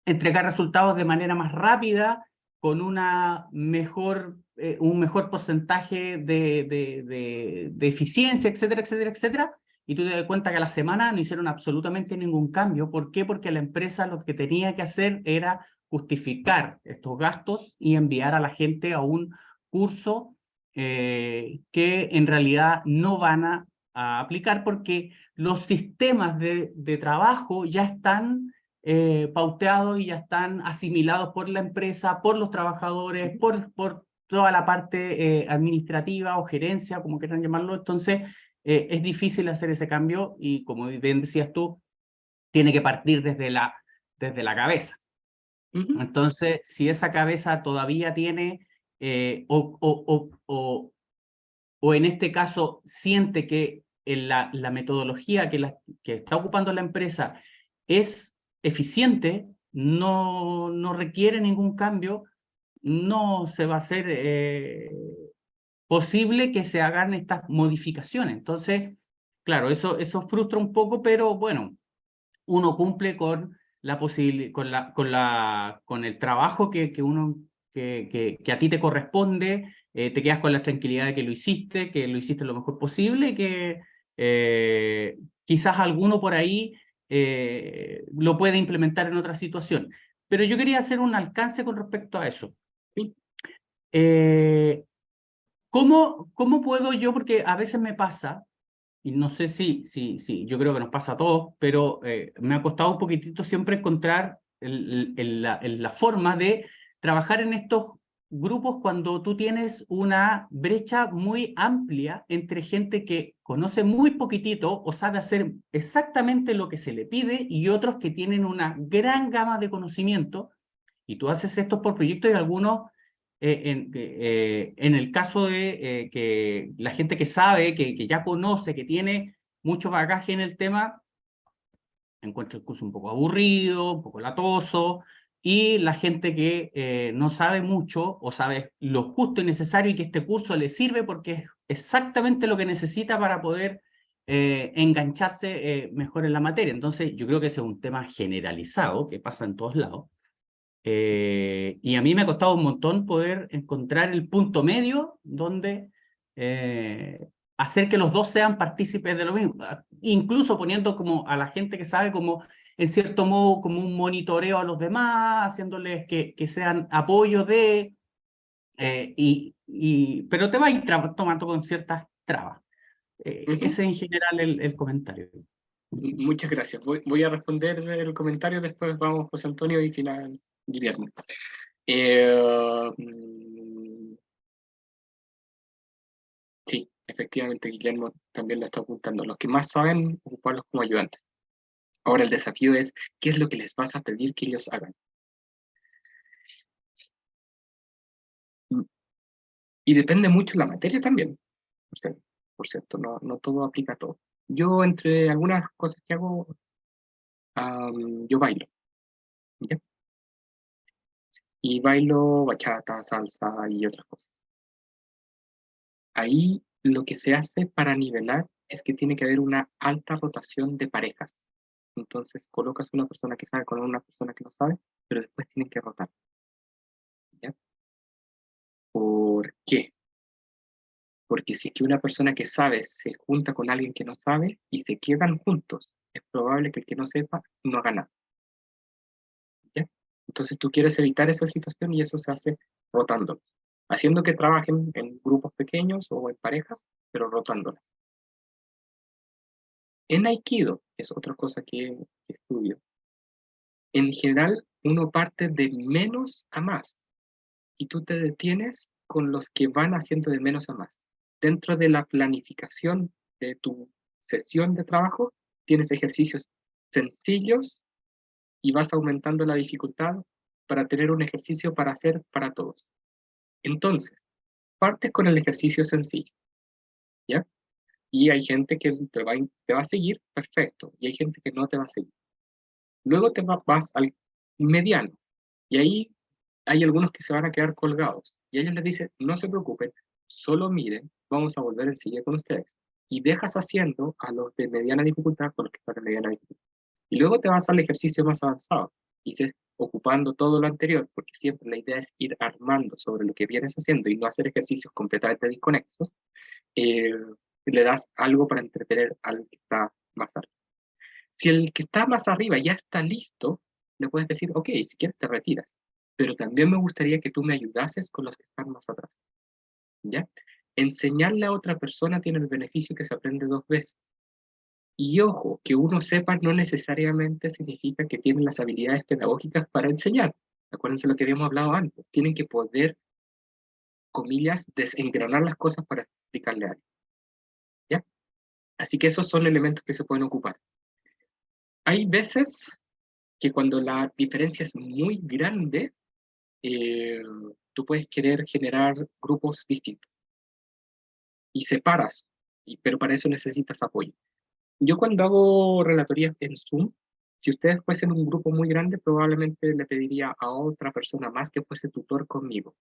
entregar resultados de manera más rápida, con una mejor, un mejor porcentaje de eficiencia, etcétera, etcétera, etcétera. Y tú te das cuenta que a la semana no hicieron absolutamente ningún cambio. ¿Por qué? Porque la empresa lo que tenía que hacer era justificar estos gastos y enviar a la gente a un curso que en realidad no van a aplicar, porque los sistemas de trabajo ya están pauteados y ya están asimilados por la empresa, por los trabajadores, ujú, por toda la parte administrativa o gerencia, como quieran llamarlo. Entonces, es difícil hacer ese cambio y, como bien decías tú, tiene que partir desde la cabeza. ujú, Entonces, si esa cabeza todavía tiene, o en este caso siente que la metodología que está ocupando la empresa es eficiente, no requiere ningún cambio, no se va a hacer posible que se hagan estas modificaciones. Entonces, claro, eso frustra un poco, pero bueno, uno cumple con la con el trabajo que uno que a ti te corresponde, te quedas con la tranquilidad de que lo hiciste lo mejor posible, y que quizás alguno por ahí lo puede implementar en otra situación. Pero yo quería hacer un alcance con respecto a eso. sí, Eh, ¿Cómo puedo yo? Porque a veces me pasa, y no sé si yo creo que nos pasa a todos, pero me ha costado un poquitito siempre encontrar la forma de trabajar en estos grupos cuando tú tienes una brecha muy amplia entre gente que conoce muy poquitito o sabe hacer exactamente lo que se le pide, y otros que tienen una gran gama de conocimiento, y tú haces esto por proyectos, y algunos, en el caso de que la gente que sabe, que ya conoce, que tiene mucho bagaje en el tema, encuentra el curso un poco aburrido, un poco latoso, y la gente que no sabe mucho o sabe lo justo y necesario, y que este curso le sirve porque es exactamente lo que necesita para poder engancharse mejor en la materia. Entonces, yo creo que ese es un tema generalizado que pasa en todos lados. Y a mí me ha costado un montón poder encontrar el punto medio donde hacer que los dos sean partícipes de lo mismo, incluso poniendo como a la gente que sabe como, en cierto modo, como un monitoreo a los demás, haciéndoles que sean apoyo de, pero te vas a ir tomando con ciertas trabas. ujú. Ese es en general el comentario. Muchas gracias. Voy a responder el comentario, después vamos José Antonio y final Guillermo. Mm, sí, efectivamente Guillermo también lo está apuntando. Los que más saben, ocuparlos como ayudantes. Ahora el desafío es, ¿qué es lo que les vas a pedir que ellos hagan? Y depende mucho la materia también. Por cierto, no todo aplica a todo. Yo, entre algunas cosas que hago, yo bailo, ¿ya? Y bailo bachata, salsa y otras cosas. Ahí lo que se hace para nivelar es que tiene que haber una alta rotación de parejas. Entonces colocas una persona que sabe con una persona que no sabe, pero después tienen que rotar, ¿ya? ¿Por qué? Porque si es que una persona que sabe se junta con alguien que no sabe y se quedan juntos, es probable que el que no sepa no haga nada, ¿ya? Entonces tú quieres evitar esa situación y eso se hace rotándolos, haciendo que trabajen en grupos pequeños o en parejas, pero rotándolas. En Aikido, es otra cosa que estudio, en general uno parte de menos a más y tú te detienes con los que van haciendo de menos a más. Dentro de la planificación de tu sesión de trabajo, tienes ejercicios sencillos y vas aumentando la dificultad para tener un ejercicio para hacer para todos. Entonces, partes con el ejercicio sencillo, ¿ya? Y hay gente que te va a seguir, perfecto, y hay gente que no te va a seguir. Luego vas al mediano, y ahí hay algunos que se van a quedar colgados. Y ellos les dicen, no se preocupen, solo miren, vamos a volver enseguida con ustedes. Y dejas haciendo a los de mediana dificultad con los que están de mediana dificultad. Y luego te vas al ejercicio más avanzado. Y dices, ocupando todo lo anterior, porque siempre la idea es ir armando sobre lo que vienes haciendo y no hacer ejercicios completamente desconexos, eh, le das algo para entretener al que está más arriba. Si el que está más arriba ya está listo, le puedes decir, ok, si quieres te retiras, pero también me gustaría que tú me ayudases con los que están más atrás, ¿ya? Enseñarle a otra persona tiene el beneficio que se aprende 2 veces. Y ojo, que uno sepa no necesariamente significa que tiene las habilidades pedagógicas para enseñar. Acuérdense lo que habíamos hablado antes. Tienen que poder, comillas, desengranar las cosas para explicarle a alguien, ¿ya? Así que esos son elementos que se pueden ocupar. Hay veces que cuando la diferencia es muy grande, tú puedes querer generar grupos distintos y separas, pero para eso necesitas apoyo. Yo cuando hago relatorías en Zoom, si ustedes fuesen un grupo muy grande, probablemente le pediría a otra persona más que fuese tutor conmigo,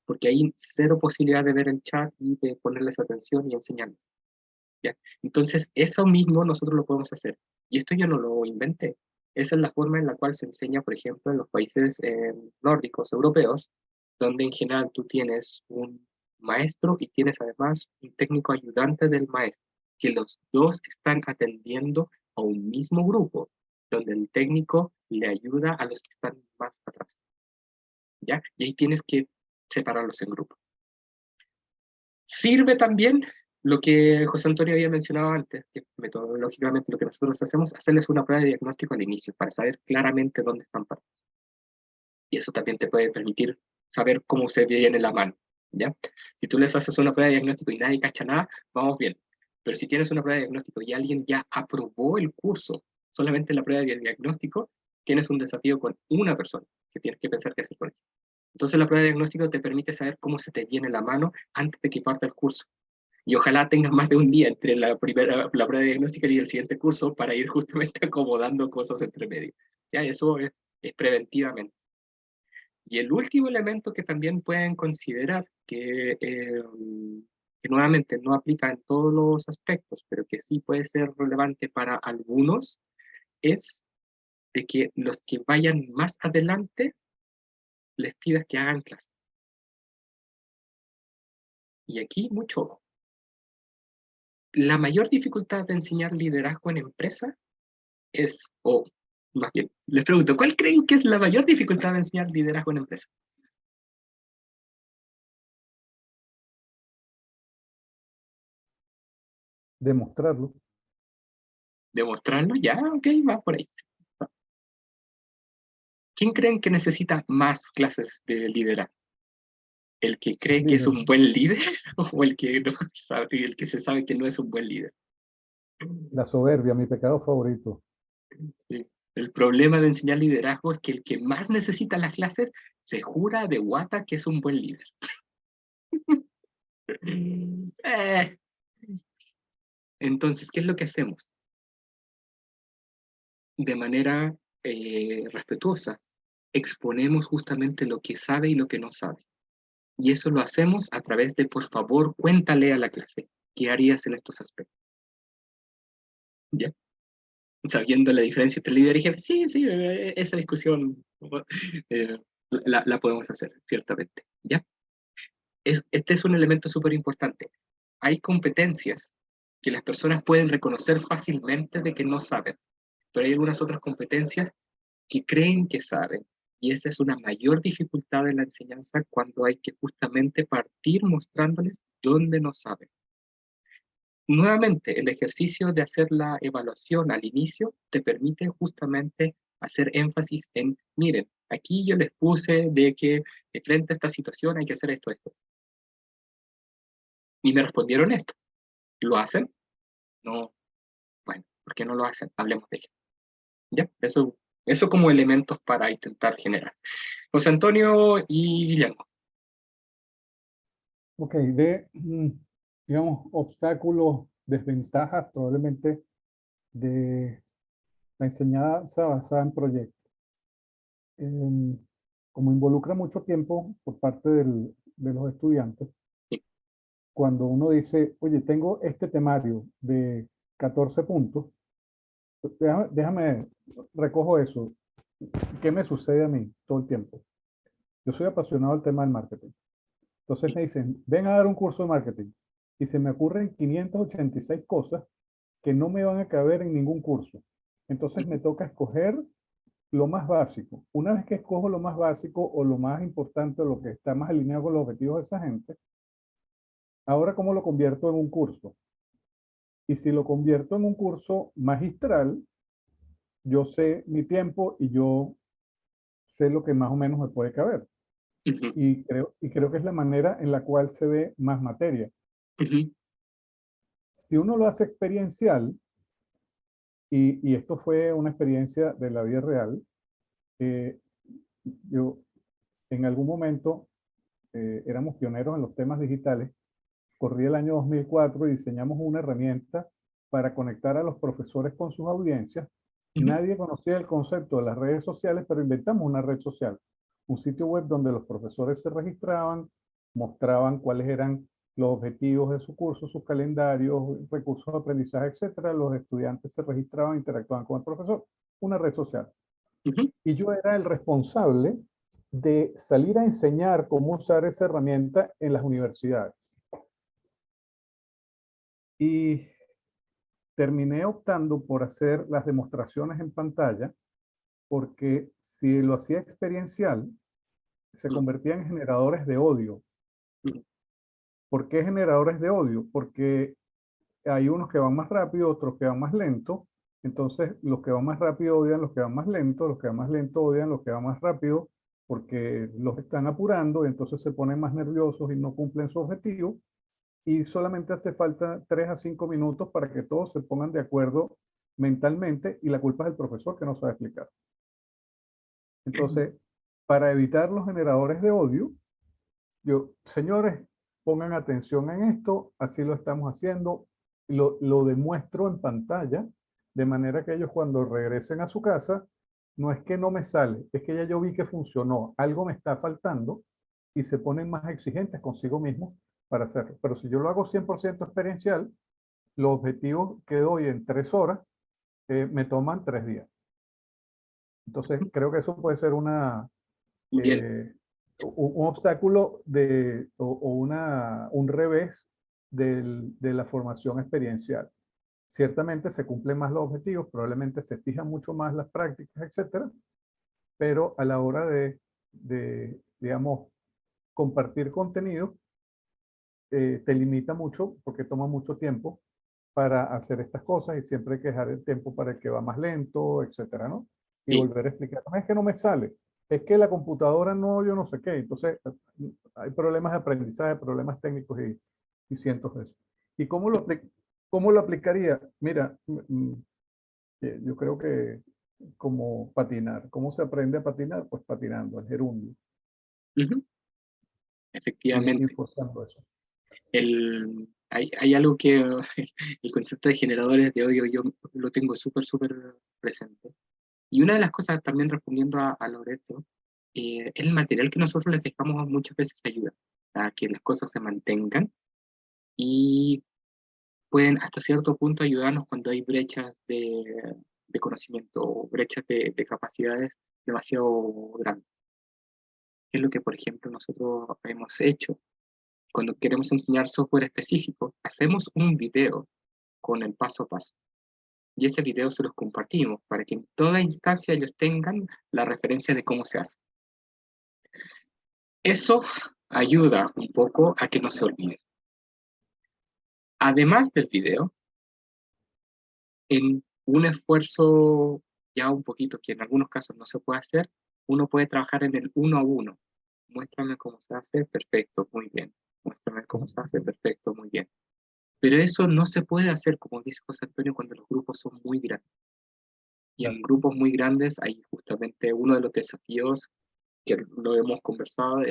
porque hay cero posibilidad de ver el chat y de ponerles atención y enseñarles, ¿ya? Entonces, eso mismo nosotros lo podemos hacer. Y esto yo no lo inventé. Esa es la forma en la cual se enseña, por ejemplo, en los países nórdicos, europeos, donde en general tú tienes un maestro y tienes además un técnico ayudante del maestro, que los dos están atendiendo a un mismo grupo, donde el técnico le ayuda a los que están más atrás, ¿ya? Y ahí tienes que separarlos en grupos. Sirve también lo que José Antonio había mencionado antes, que metodológicamente lo que nosotros hacemos, hacerles una prueba de diagnóstico al inicio, para saber claramente dónde están parados. Y eso también te puede permitir saber cómo se viene la mano, ¿ya? Si tú les haces una prueba de diagnóstico y nadie cacha nada, vamos bien. Pero si tienes una prueba de diagnóstico y alguien ya aprobó el curso, solamente la prueba de diagnóstico, tienes un desafío con una persona que tienes que pensar qué hacer con ella. Entonces la prueba de diagnóstico te permite saber cómo se te viene la mano antes de que parta el curso. Y ojalá tengas más de un día entre la prueba de diagnóstica y el siguiente curso para ir justamente acomodando cosas entre medio. Ya, eso es preventivamente. Y el último elemento que también pueden considerar, que nuevamente no aplica en todos los aspectos, pero que sí puede ser relevante para algunos, es de que los que vayan más adelante les pidas que hagan clase. Y aquí mucho ojo. La mayor dificultad de enseñar liderazgo en empresa es, o más bien, les pregunto, ¿cuál creen que es la mayor dificultad de enseñar liderazgo en empresa? Demostrarlo. ¿Demostrarlo? Ya, ok, va por ahí. ¿Quién creen que necesita más clases de liderazgo? ¿El que cree que es Líder. un buen líder o el que, no sabe, el que se sabe que no es un buen líder? La soberbia, mi pecado favorito. Sí. El problema de enseñar liderazgo es que el que más necesita las clases se jura de guata que es un buen líder. Eh, Entonces, ¿qué es lo que hacemos? De manera respetuosa, exponemos justamente lo que sabe y lo que no sabe. Y eso lo hacemos a través de, por favor, cuéntale a la clase qué harías en estos aspectos. ¿Ya? Sabiendo la diferencia entre líder y jefe, sí, sí, esa discusión eh, la podemos hacer, ciertamente. ¿Ya? Este es un elemento súper importante. Hay competencias que las personas pueden reconocer fácilmente de que no saben, pero hay algunas otras competencias que creen que saben. Y esa es una mayor dificultad en la enseñanza cuando hay que justamente partir mostrándoles dónde no saben. Nuevamente, el ejercicio de hacer la evaluación al inicio te permite justamente hacer énfasis en, miren, aquí yo les puse de que frente a esta situación hay que hacer esto, esto. Y me respondieron esto. ¿Lo hacen? No. Bueno, ¿por qué no lo hacen? Hablemos de ello. ¿Ya? Eso como elementos para intentar generar. José Antonio y Guillermo. Ok, digamos, obstáculos, desventajas probablemente de la enseñanza basada en proyectos. Como involucra mucho tiempo por parte de los estudiantes, Sí. cuando uno dice, oye, tengo este temario de 14 puntos, déjame, recojo eso. ¿Qué me sucede a mí todo el tiempo? Yo soy apasionado del tema del marketing. Entonces Sí. me dicen, ven a dar un curso de marketing. Y se me ocurren 586 cosas que no me van a caber en ningún curso. Entonces me Ujú. toca escoger lo más básico. Una vez que escojo lo más básico o lo más importante, lo que está más alineado con los objetivos de esa gente, ahora cómo lo convierto en un curso. Y si lo convierto en un curso magistral, yo sé mi tiempo y yo sé lo que más o menos me puede caber. Ujú. Y creo que es la manera en la cual se ve más materia. Ujú. Si uno lo hace experiencial, y esto fue una experiencia de la vida real, eh, yo en algún momento éramos pioneros en los temas digitales. Corría el año 2004 y diseñamos una herramienta para conectar a los profesores con sus audiencias. Ujú. Nadie conocía el concepto de las redes sociales, pero inventamos una red social, un sitio web donde los profesores se registraban, mostraban cuáles eran los objetivos de su curso, sus calendarios, recursos de aprendizaje, etcétera. Los estudiantes se registraban, interactuaban con el profesor, una red social. Ujú. Y yo era el responsable de salir a enseñar cómo usar esa herramienta en las universidades. Y terminé optando por hacer las demostraciones en pantalla porque si lo hacía experiencial, se Ujú. convertían en generadores de odio. Ujú. ¿Por qué generadores de odio? Porque hay unos que van más rápido, otros que van más lento. Entonces, los que van más rápido odian los que van más lento, los que van más lento odian los que van más rápido porque los están apurando y entonces se ponen más nerviosos y no cumplen su objetivo. Y solamente hace falta 3 a 5 minutos para que todos se pongan de acuerdo mentalmente y la culpa es del profesor que no sabe explicar. Entonces, para evitar los generadores de odio, señores, pongan atención en esto, así lo estamos haciendo, lo demuestro en pantalla, de manera que ellos cuando regresen a su casa, no es que no me sale, es que ya yo vi que funcionó, algo me está faltando y se ponen más exigentes consigo mismos para hacerlo. Pero si yo lo hago 100% experiencial, los objetivos que doy en 3 horas me toman 3 días. Entonces, creo que eso puede ser Bien. eh, un obstáculo un revés de la formación experiencial. Ciertamente se cumplen más los objetivos, probablemente se fijan mucho más las prácticas, etcétera, pero a la hora digamos, compartir contenido, te limita mucho porque toma mucho tiempo para hacer estas cosas y siempre hay que dejar el tiempo para el que va más lento, etcétera, ¿no? Y Sí. volver a explicar, no es que no me sale, es que la computadora no, yo no sé qué. Entonces, hay problemas de aprendizaje, problemas técnicos y cientos de eso. ¿Y cómo lo aplicaría? Mira, Yo creo que como patinar. ¿Cómo se aprende a patinar? Pues patinando, el gerundio. Ujú. Y Efectivamente. forzando eso. Hay algo que el concepto de generadores de odio yo lo tengo súper presente. Y una de las cosas, también respondiendo a Loreto, el material que nosotros les dejamos muchas veces ayuda a que las cosas se mantengan y pueden hasta cierto punto ayudarnos cuando hay brechas de conocimiento o brechas de capacidades demasiado grandes. Es lo que, por ejemplo, nosotros hemos hecho. Cuando queremos enseñar software específico, hacemos un video con el paso a paso. Y ese video se los compartimos para que en toda instancia ellos tengan la referencia de cómo se hace. Eso ayuda un poco a que no se olvide. Además del video, en un esfuerzo ya un poquito, que en algunos casos no se puede hacer, uno puede trabajar en el 1 a 1. Muéstrame cómo se hace, perfecto, muy bien. Muéstrame cómo se hace, perfecto, muy bien. Pero eso no se puede hacer, como dice José Antonio, cuando los grupos son muy grandes. Y en grupos muy grandes hay justamente uno de los desafíos que lo hemos conversado,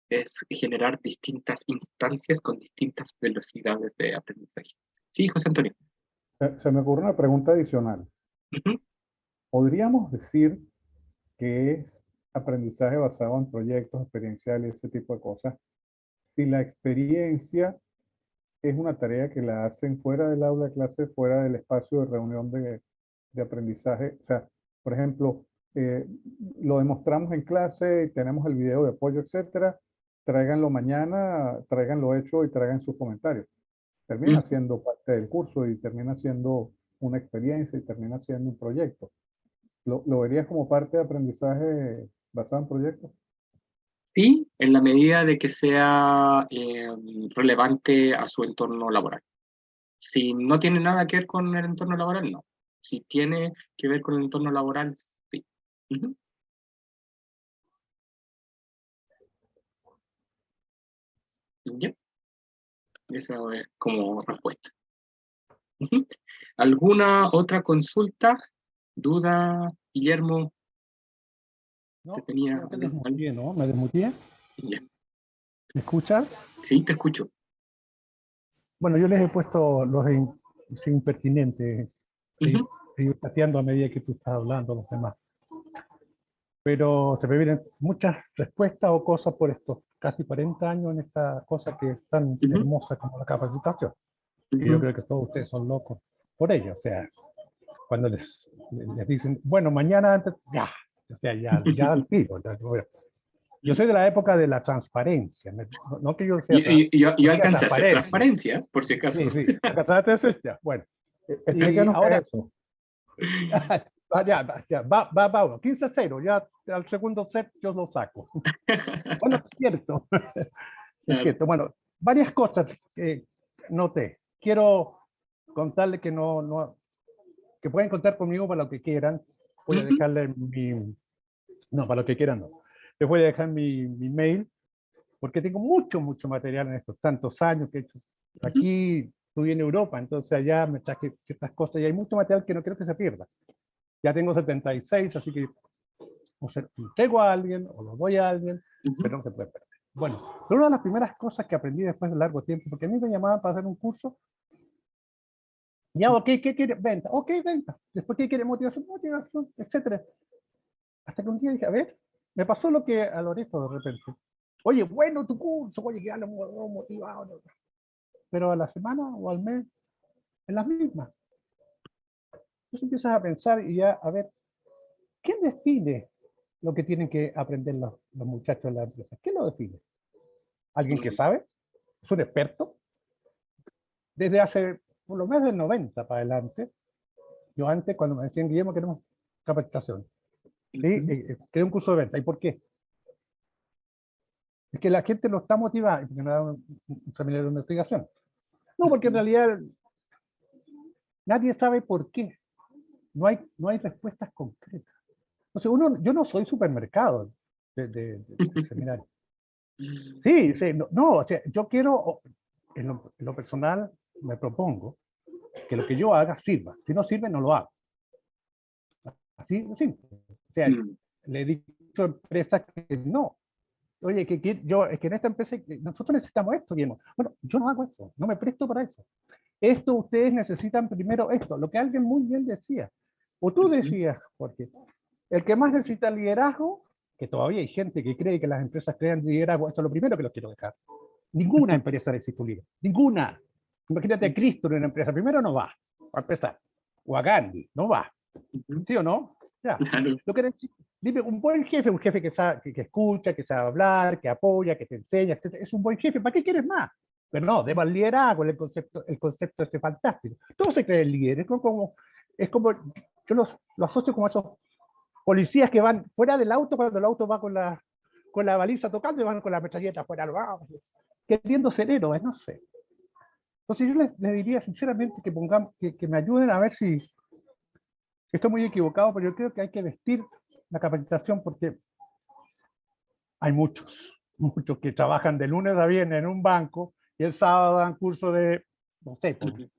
es generar distintas instancias con distintas velocidades de aprendizaje. Sí, José Antonio. Se me ocurre una pregunta adicional. Ujú. ¿Podríamos decir que es aprendizaje basado en proyectos experienciales, ese tipo de cosas, si la experiencia es una tarea que la hacen fuera del aula de clase, fuera del espacio de reunión de aprendizaje? O sea, por ejemplo, lo demostramos en clase, tenemos el video de apoyo, etcétera, tráiganlo mañana, tráiganlo hecho y traigan sus comentarios. Termina siendo parte del curso y termina siendo una experiencia y termina siendo un proyecto. ¿Lo verías como parte de aprendizaje basado en proyectos? Sí, en la medida de que sea relevante a su entorno laboral. Si no tiene nada que ver con el entorno laboral, no. Si tiene que ver con el entorno laboral, sí. Ujú. Ya, esa es como respuesta. Ujú. ¿Alguna otra consulta, duda, Guillermo? ¿Te No, tenía creo que algo? desmuteé, ¿no? ¿Me desmuteé? Ya. ¿Me escuchan? Sí, te escucho. Bueno, yo les he puesto los impertinentes, Ujú. he ido pateando a medida que tú estás hablando, los demás. Pero se me vienen muchas respuestas o cosas por estos casi 40 años en esta cosa que es tan Ujú. hermosa como la capacitación. Y yo Ujú. creo que todos ustedes son locos por ello. O sea, cuando les dicen, bueno, mañana antes, ya, o sea, ya al tiro. Yo soy de la época de la transparencia, no que yo sea, Yo no sea alcancé a hacer transparente. transparencia, por si acaso. Sí, sí, acá trata de eso, ya, bueno. Y Explícanos qué ahora, es eso. ya, va uno, 15-0, ya al segundo set yo lo saco. Bueno, es cierto, es Claro. cierto. Bueno, varias cosas que noté. Quiero contarle que que pueden contar conmigo para lo que quieran. Voy a Ujú. dejarle no, para lo que quieran no. Les voy a dejar mi mail, porque tengo mucho material en estos tantos años que he hecho. Ujú. Aquí estuve en Europa, entonces allá me traje ciertas cosas y hay mucho material que no quiero que se pierda. Ya tengo 76, así que o se lo entrego a alguien o lo doy a alguien, Ujú. pero no se puede perder. Bueno, pero una de las primeras cosas que aprendí después de largo tiempo, porque a mí me llamaban para hacer un curso, ya, ok, ¿qué quiere? Venta, ok, venta. Después, ¿qué quiere? Motivación, motivación, etcétera. Hasta que un día dije, a ver, me pasó lo que a Loreto de repente. Oye, bueno, tu curso, oye, que ya lo motivado. Pero a la semana o al mes, en las mismas. Entonces empiezas a pensar y ya, a ver, ¿quién define lo que tienen que aprender los muchachos de la empresa? ¿Quién lo define? ¿Alguien que sabe? ¿Es un experto? Desde hace, por lo menos del 90 para adelante, yo antes, cuando me decían, Guillermo, queremos capacitación, ¿sí? Ujú. Quería un curso de venta. ¿Y por qué? Es que la gente no está motivada, porque no da un seminario de investigación. No, porque en realidad nadie sabe por qué. No hay respuestas concretas. Entonces, yo no soy supermercado de seminario. Sí, sí, no, o sea, yo quiero, en lo personal, me propongo que lo que yo haga sirva. Si no sirve, no lo hago. Así de simple. O sea, Mm. le he dicho a empresas que no. Oye, es que en esta empresa nosotros necesitamos esto, Guillermo. Bueno, yo no hago eso, no me presto para eso. Esto ustedes necesitan primero esto, lo que alguien muy bien decía. O tú Ujú. decías, porque el que más necesita liderazgo, que todavía hay gente que cree que las empresas crean liderazgo, esto es lo primero que los quiero dejar. Ninguna empresa necesita un líder, ninguna. Imagínate a Cristo en una empresa, primero no va, a empezar. O a Gandhi, no va. Ujú. ¿Sí o no? Ya. Claro. Lo que dime, un buen jefe, un jefe que, sabe, que escucha, que sabe hablar, que apoya, que te enseña, etc. Es un buen jefe. ¿Para qué quieres más? Pero no, deba el liderazgo, el concepto ese fantástico. Todo se cree el líder. Es como yo lo asocio como esos policías que van fuera del auto cuando el auto va con la baliza tocando y van con la metralleta fuera, queriendo ser héroes, no sé. Entonces yo les diría sinceramente que que me ayuden a ver si estoy muy equivocado, pero yo creo que hay que vestir la capacitación porque hay muchos que trabajan de lunes a viernes en un banco y el sábado dan curso de, no sé, Ujú.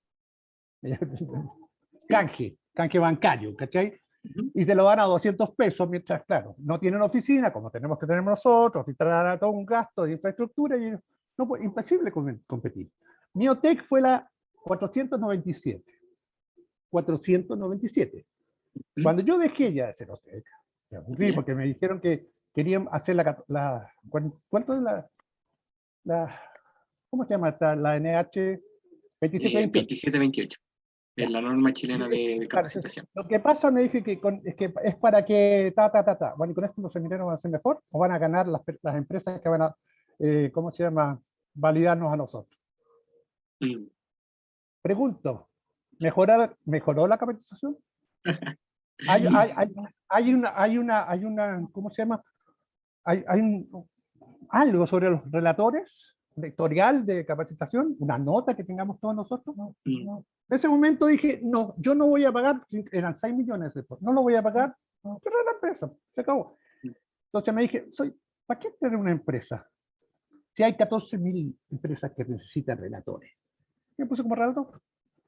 canje bancario, ¿cachai? Ujú. Y te lo dan a 200 pesos, mientras, claro, no tienen oficina, como tenemos que tener nosotros, y traerá todo un gasto de infraestructura, y no, pues, imposible competir. Miotech fue la 497. 497. Cuando yo dejé ya de ser Miotech, me aburrí Ya. porque me dijeron que querían hacer ¿cuánto es ¿cómo se llama esta? La NH 2728. 2728. Es Ya. la norma chilena de Claro, capacitación. lo que pasa, me dije es que es para que Bueno, y con esto los seminarios van a ser mejor o van a ganar las empresas que van a, ¿cómo se llama? Validarnos a nosotros. Mm. Pregunto, ¿mejoró la capacitación? Hay una, ¿cómo se llama? Hay algo sobre los relatores, vectorial de capacitación, una nota que tengamos todos nosotros. No. Mm. En ese momento dije, no, yo no voy a pagar, eran 6 millones de pesos, no lo voy a pagar, pero la empresa, se acabó. Entonces me dije, ¿para qué tener una empresa? Si hay 14.000 empresas que necesitan relatores. Me puse como relator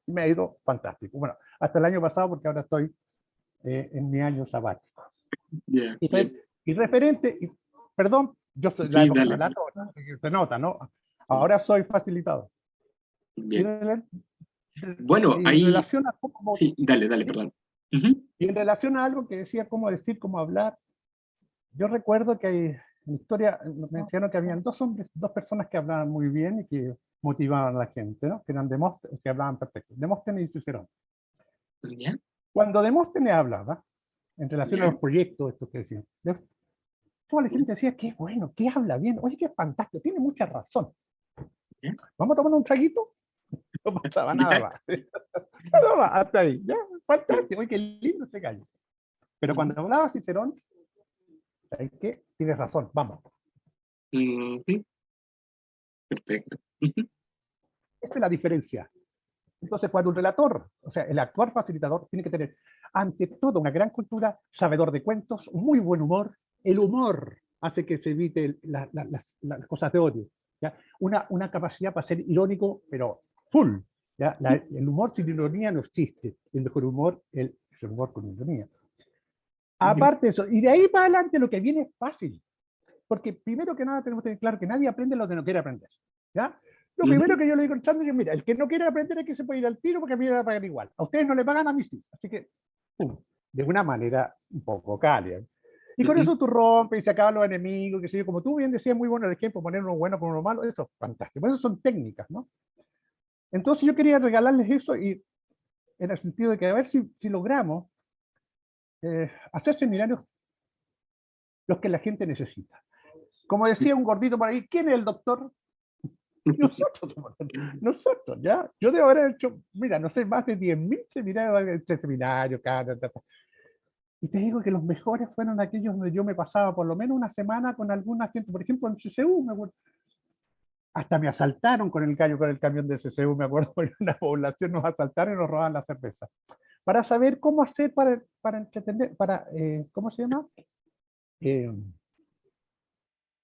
y me ha ido fantástico. Bueno, hasta el año pasado, porque ahora estoy en mi año sabático. Yeah, Y, bien. y referente, perdón, yo soy la Sí, época dale. relator, ¿no? Se nota, ¿no? Sí. Ahora soy facilitador. Y, Bien. Bueno, y en ahí. relación a cómo, Sí, dale, ¿sí? perdón. Ujú. Y en relación a algo que decía cómo decir, cómo hablar, yo recuerdo que en la historia mencionaron que habían dos personas que hablaban muy bien y que motivaban a la gente, ¿no? Que eran Demóstenes, que hablaban perfecto, Demóstenes y Cicerón. Ya, Cuando Demóstenes hablaba, en relación a ya, los proyectos, estos que decían, toda la ya, gente decía, qué bueno, qué habla bien, oye, qué fantástico, tiene mucha razón. ya, ¿Vamos a tomar un traguito? No pasaba nada ya. más. Nada más, hasta ahí. Ya, Sí. fantástico, oye, qué lindo este gallo. Pero Ujú. cuando hablaba Cicerón, ¿sabes qué? Tienes razón, vamos. Ujú. Perfecto. Ujú. Esa es la diferencia. Entonces, cuando un relator, o sea, el actual facilitador, tiene que tener, ante todo, una gran cultura, sabedor de cuentos, un muy buen humor. El humor hace que se evite las cosas de odio. ¿Ya? Una capacidad para ser irónico, pero full. ¿Ya? El humor sin ironía no existe. El mejor humor es el humor con ironía. Aparte de eso, y de ahí para adelante lo que viene es fácil. Porque primero que nada tenemos que tener claro que nadie aprende lo que no quiere aprender. ¿Ya? Lo primero que yo le digo al Chandler es, mira, el que no quiere aprender es que se puede ir al tiro porque a mí me va a pagar igual. A ustedes no le pagan, a mí sí. Así que, pum, de una manera un poco cálida. Y con Ujú. eso tú rompes y se acaban los enemigos, que sé yo, como tú bien decías, muy bueno el ejemplo, poner uno bueno con uno malo, eso es fantástico. Esas son técnicas, ¿no? Entonces yo quería regalarles eso y en el sentido de que a ver si logramos hacer seminarios los que la gente necesita. Como decía un gordito por ahí, ¿quién es el doctor? Nosotros somos nosotros, ¿ya? Yo debo haber hecho, mira, no sé, más de 10.000 seminarios, y te digo que los mejores fueron aquellos donde yo me pasaba por lo menos una semana con alguna gente, por ejemplo, en CCU, me acuerdo. Hasta me asaltaron con el gallo, con el camión de CCU, me acuerdo, en una población nos asaltaron y nos robaban la cerveza. Para saber cómo hacer para entretener, ¿cómo se llama? Eh,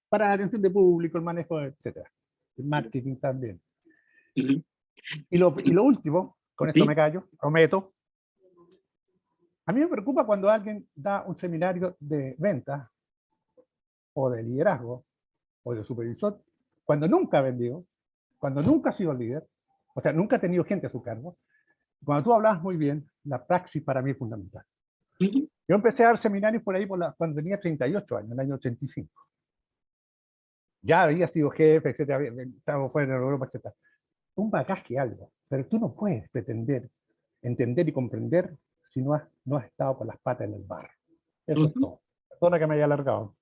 para la atención de público, el manejo, etcétera. El marketing también. Ujú. Y lo último, con esto Sí. me callo, prometo, A mí me preocupa cuando alguien da un seminario de ventas, o de liderazgo, o de supervisor, cuando nunca ha vendido, cuando nunca ha sido líder, o sea, nunca ha tenido gente a su cargo. Cuando tú hablabas muy bien, la praxis para mí es fundamental. Ujú. Yo empecé a dar seminarios por ahí cuando tenía 38 años, en el año 85. Ya había sido jefe, etcétera, estaba fuera de Europa, etcétera. Un bagaje algo, pero tú no puedes pretender entender y comprender si no has estado con las patas en el barro. Eso es Ujú. todo. Perdona que me haya alargado.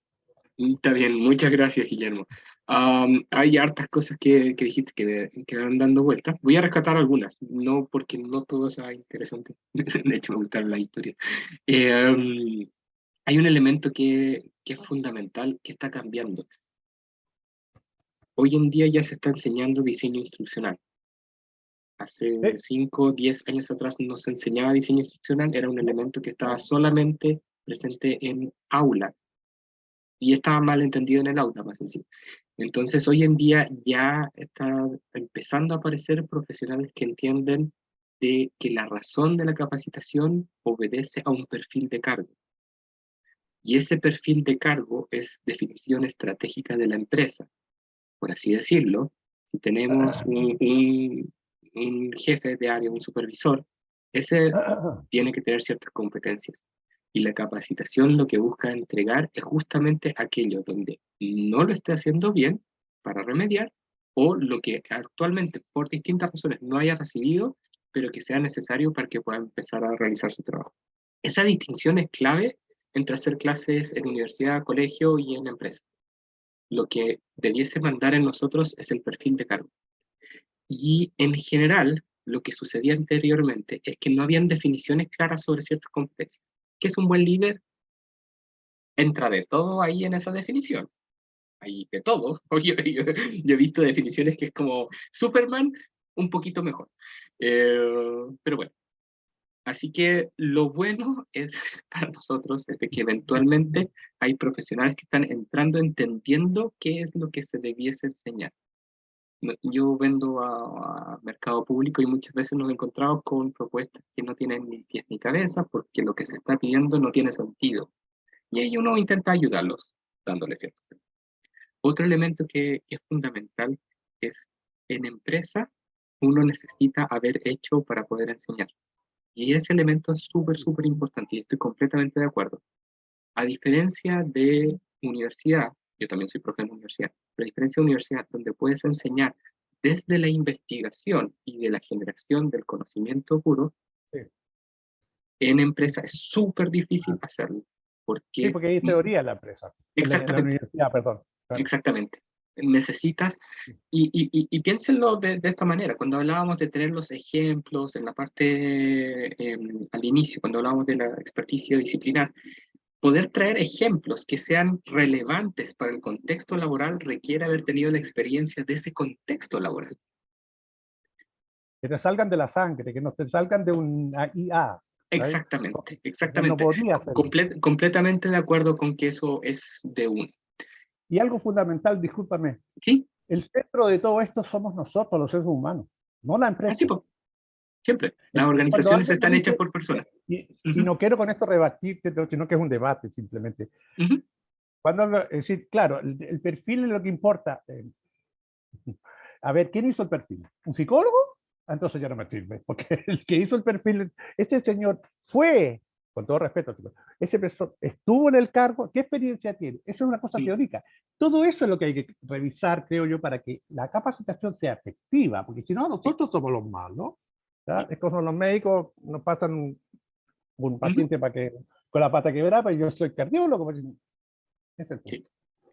Está bien, muchas gracias, Guillermo. Hay hartas cosas que dijiste que van dando vueltas. Voy a rescatar algunas, no porque no todo sea interesante. De hecho, me gustaron la historia. Hay un elemento que es fundamental, que está cambiando. Hoy en día ya se está enseñando diseño instruccional. Hace 5 o 10 años atrás no se enseñaba diseño instruccional, era un elemento que estaba solamente presente en aula. Y estaba mal entendido en el aula, más sencillo. Entonces, hoy en día ya está empezando a aparecer profesionales que entienden de que la razón de la capacitación obedece a un perfil de cargo. Y ese perfil de cargo es definición estratégica de la empresa. Por así decirlo, si tenemos un jefe de área, un supervisor, ese tiene que tener ciertas competencias. Y la capacitación lo que busca entregar es justamente aquello donde no lo esté haciendo bien para remediar, o lo que actualmente por distintas razones no haya recibido, pero que sea necesario para que pueda empezar a realizar su trabajo. Esa distinción es clave entre hacer clases en universidad, colegio y en empresa. Lo que debiese mandar en nosotros es el perfil de cargo. Y en general, lo que sucedía anteriormente es que no habían definiciones claras sobre ciertas competencias. ¿Qué es un buen líder? Entra de todo ahí en esa definición. Hay de todo. Yo he visto definiciones que es como Superman, un poquito mejor. Pero bueno. Así que lo bueno es para nosotros es de que eventualmente hay profesionales que están entrando entendiendo qué es lo que se debiese enseñar. Yo vendo a mercado público y muchas veces nos encontramos con propuestas que no tienen ni pies ni cabeza porque lo que se está pidiendo no tiene sentido. Y ahí uno intenta ayudarlos, dándoles cierto. Otro elemento que es fundamental es en empresa uno necesita haber hecho para poder enseñar. Y ese elemento es súper, súper importante y estoy completamente de acuerdo. A diferencia de universidad, yo también soy profe en universidad, pero a diferencia de universidad, donde puedes enseñar desde la investigación y de la generación del conocimiento puro, Sí. en empresa es súper difícil hacerlo. Sí, porque hay teoría en la empresa, en la Exactamente, universidad, perdón. Claro. exactamente. Necesitas, y piénsenlo de esta manera, cuando hablábamos de tener los ejemplos en la parte, al inicio, cuando hablábamos de la experticia disciplinar, poder traer ejemplos que sean relevantes para el contexto laboral requiere haber tenido la experiencia de ese contexto laboral. Que te salgan de la sangre, que no te salgan de una IA. ¿sabes? Exactamente, Yo no exactamente. podía hacerlo. Completamente de acuerdo con que eso es de uno. Y algo fundamental, discúlpame, ¿Sí? el centro de todo esto somos nosotros, los seres humanos, no la empresa. Así pues, siempre. Las Entonces, cuando organizaciones alguien me están hechas dice, por personas. y no quiero con esto rebatirte, sino que es un debate simplemente. Ujú. Es decir, claro, el perfil es lo que importa. A ver, ¿quién hizo el perfil? ¿Un psicólogo? Entonces ya no me sirve, porque el que hizo el perfil, ese señor fue, con todo respeto, ese persona estuvo en el cargo, ¿qué experiencia tiene? Eso es una cosa Sí. teórica. Todo eso es lo que hay que revisar, creo yo, para que la capacitación sea efectiva, porque si no, nosotros somos los malos. ¿Ya? Sí. Es como los médicos nos pasan un Ujú. paciente para que, con la pata quebrada, pero yo soy cardiólogo. Pues, es el punto. Sí,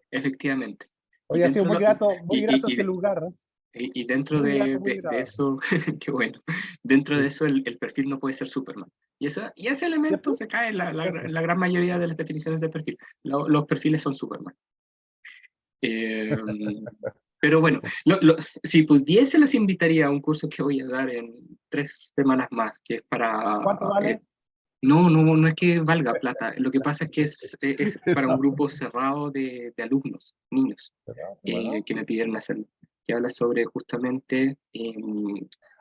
efectivamente. Y Hoy ha sido dentro, muy grato este lugar, ¿no? y dentro Muy grato, muy de grato. eso, qué bueno, dentro de Sí. eso el perfil no puede ser Superman. Y ese elemento ¿Cierto? se cae en ¿Cierto? la gran mayoría de las definiciones de perfil. Los perfiles son Superman. Eh, pero bueno, si pudiese los invitaría a un curso que voy a dar en 3 semanas más, que es para... ¿Cuánto vale? no es que valga plata, lo que pasa es que es para un grupo cerrado de alumnos, niños, Bueno, que me pidieron hacerlo, que habla sobre justamente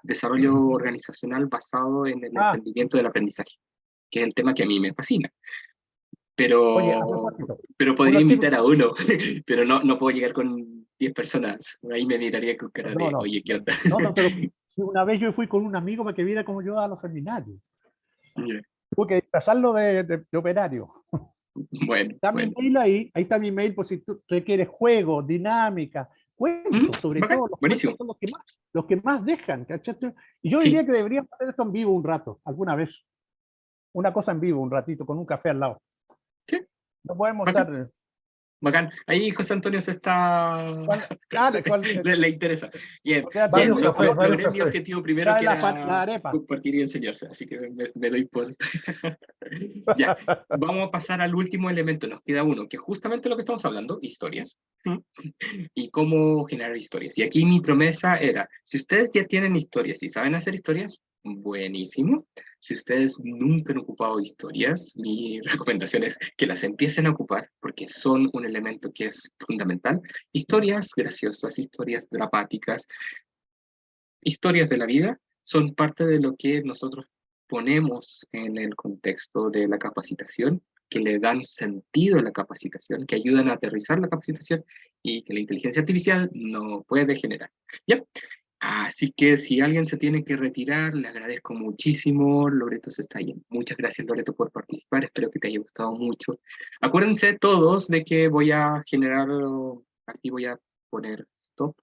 desarrollo organizacional basado en el ah, entendimiento del aprendizaje. que es el tema que a mí me fascina. Pero, Oye, a propósito, pero podría unos invitar chicos- a uno, pero no puedo llegar con 10 personas. Ahí me miraría con cara no, de, no, oye, ¿qué onda? no, pero si una vez yo fui con un amigo para que viera cómo yo daba los seminarios. Ya. Tuve que disfrazarlo de operario. Bueno, Está mi bueno. mail ahí está mi mail por si tú requieres juego, dinámica, cuentos, sobre Bacán, todo los buenísimo. cuentos son los que más dejan, ¿cachai? Y yo Sí. diría que deberíamos hacer esto en vivo un rato, alguna vez. Una cosa en vivo, un ratito, con un café al lado. Sí. No podemos Bacán. estar... Bacán. Ahí José Antonio se está... Dale, le interesa. Bien, quédate bien. ahí un café, Logré mi objetivo primero, trae que la era arepa. compartir y enseñarse. Así que me doy por... Ya, vamos a pasar al último elemento. Nos queda uno, que es justamente lo que estamos hablando, historias. Y cómo generar historias. Y aquí mi promesa era, si ustedes ya tienen historias y saben hacer historias, buenísimo. Si ustedes nunca han ocupado historias, mi recomendación es que las empiecen a ocupar, porque son un elemento que es fundamental. Historias graciosas, historias dramáticas, historias de la vida, son parte de lo que nosotros ponemos en el contexto de la capacitación, que le dan sentido a la capacitación, que ayudan a aterrizar la capacitación y que la inteligencia artificial no puede generar. ¿Ya? Así que si alguien se tiene que retirar, le agradezco muchísimo. Loreto se está yendo. Muchas gracias, Loreto, por participar. Espero que te haya gustado mucho. Acuérdense todos de que voy a generar, aquí voy a poner stop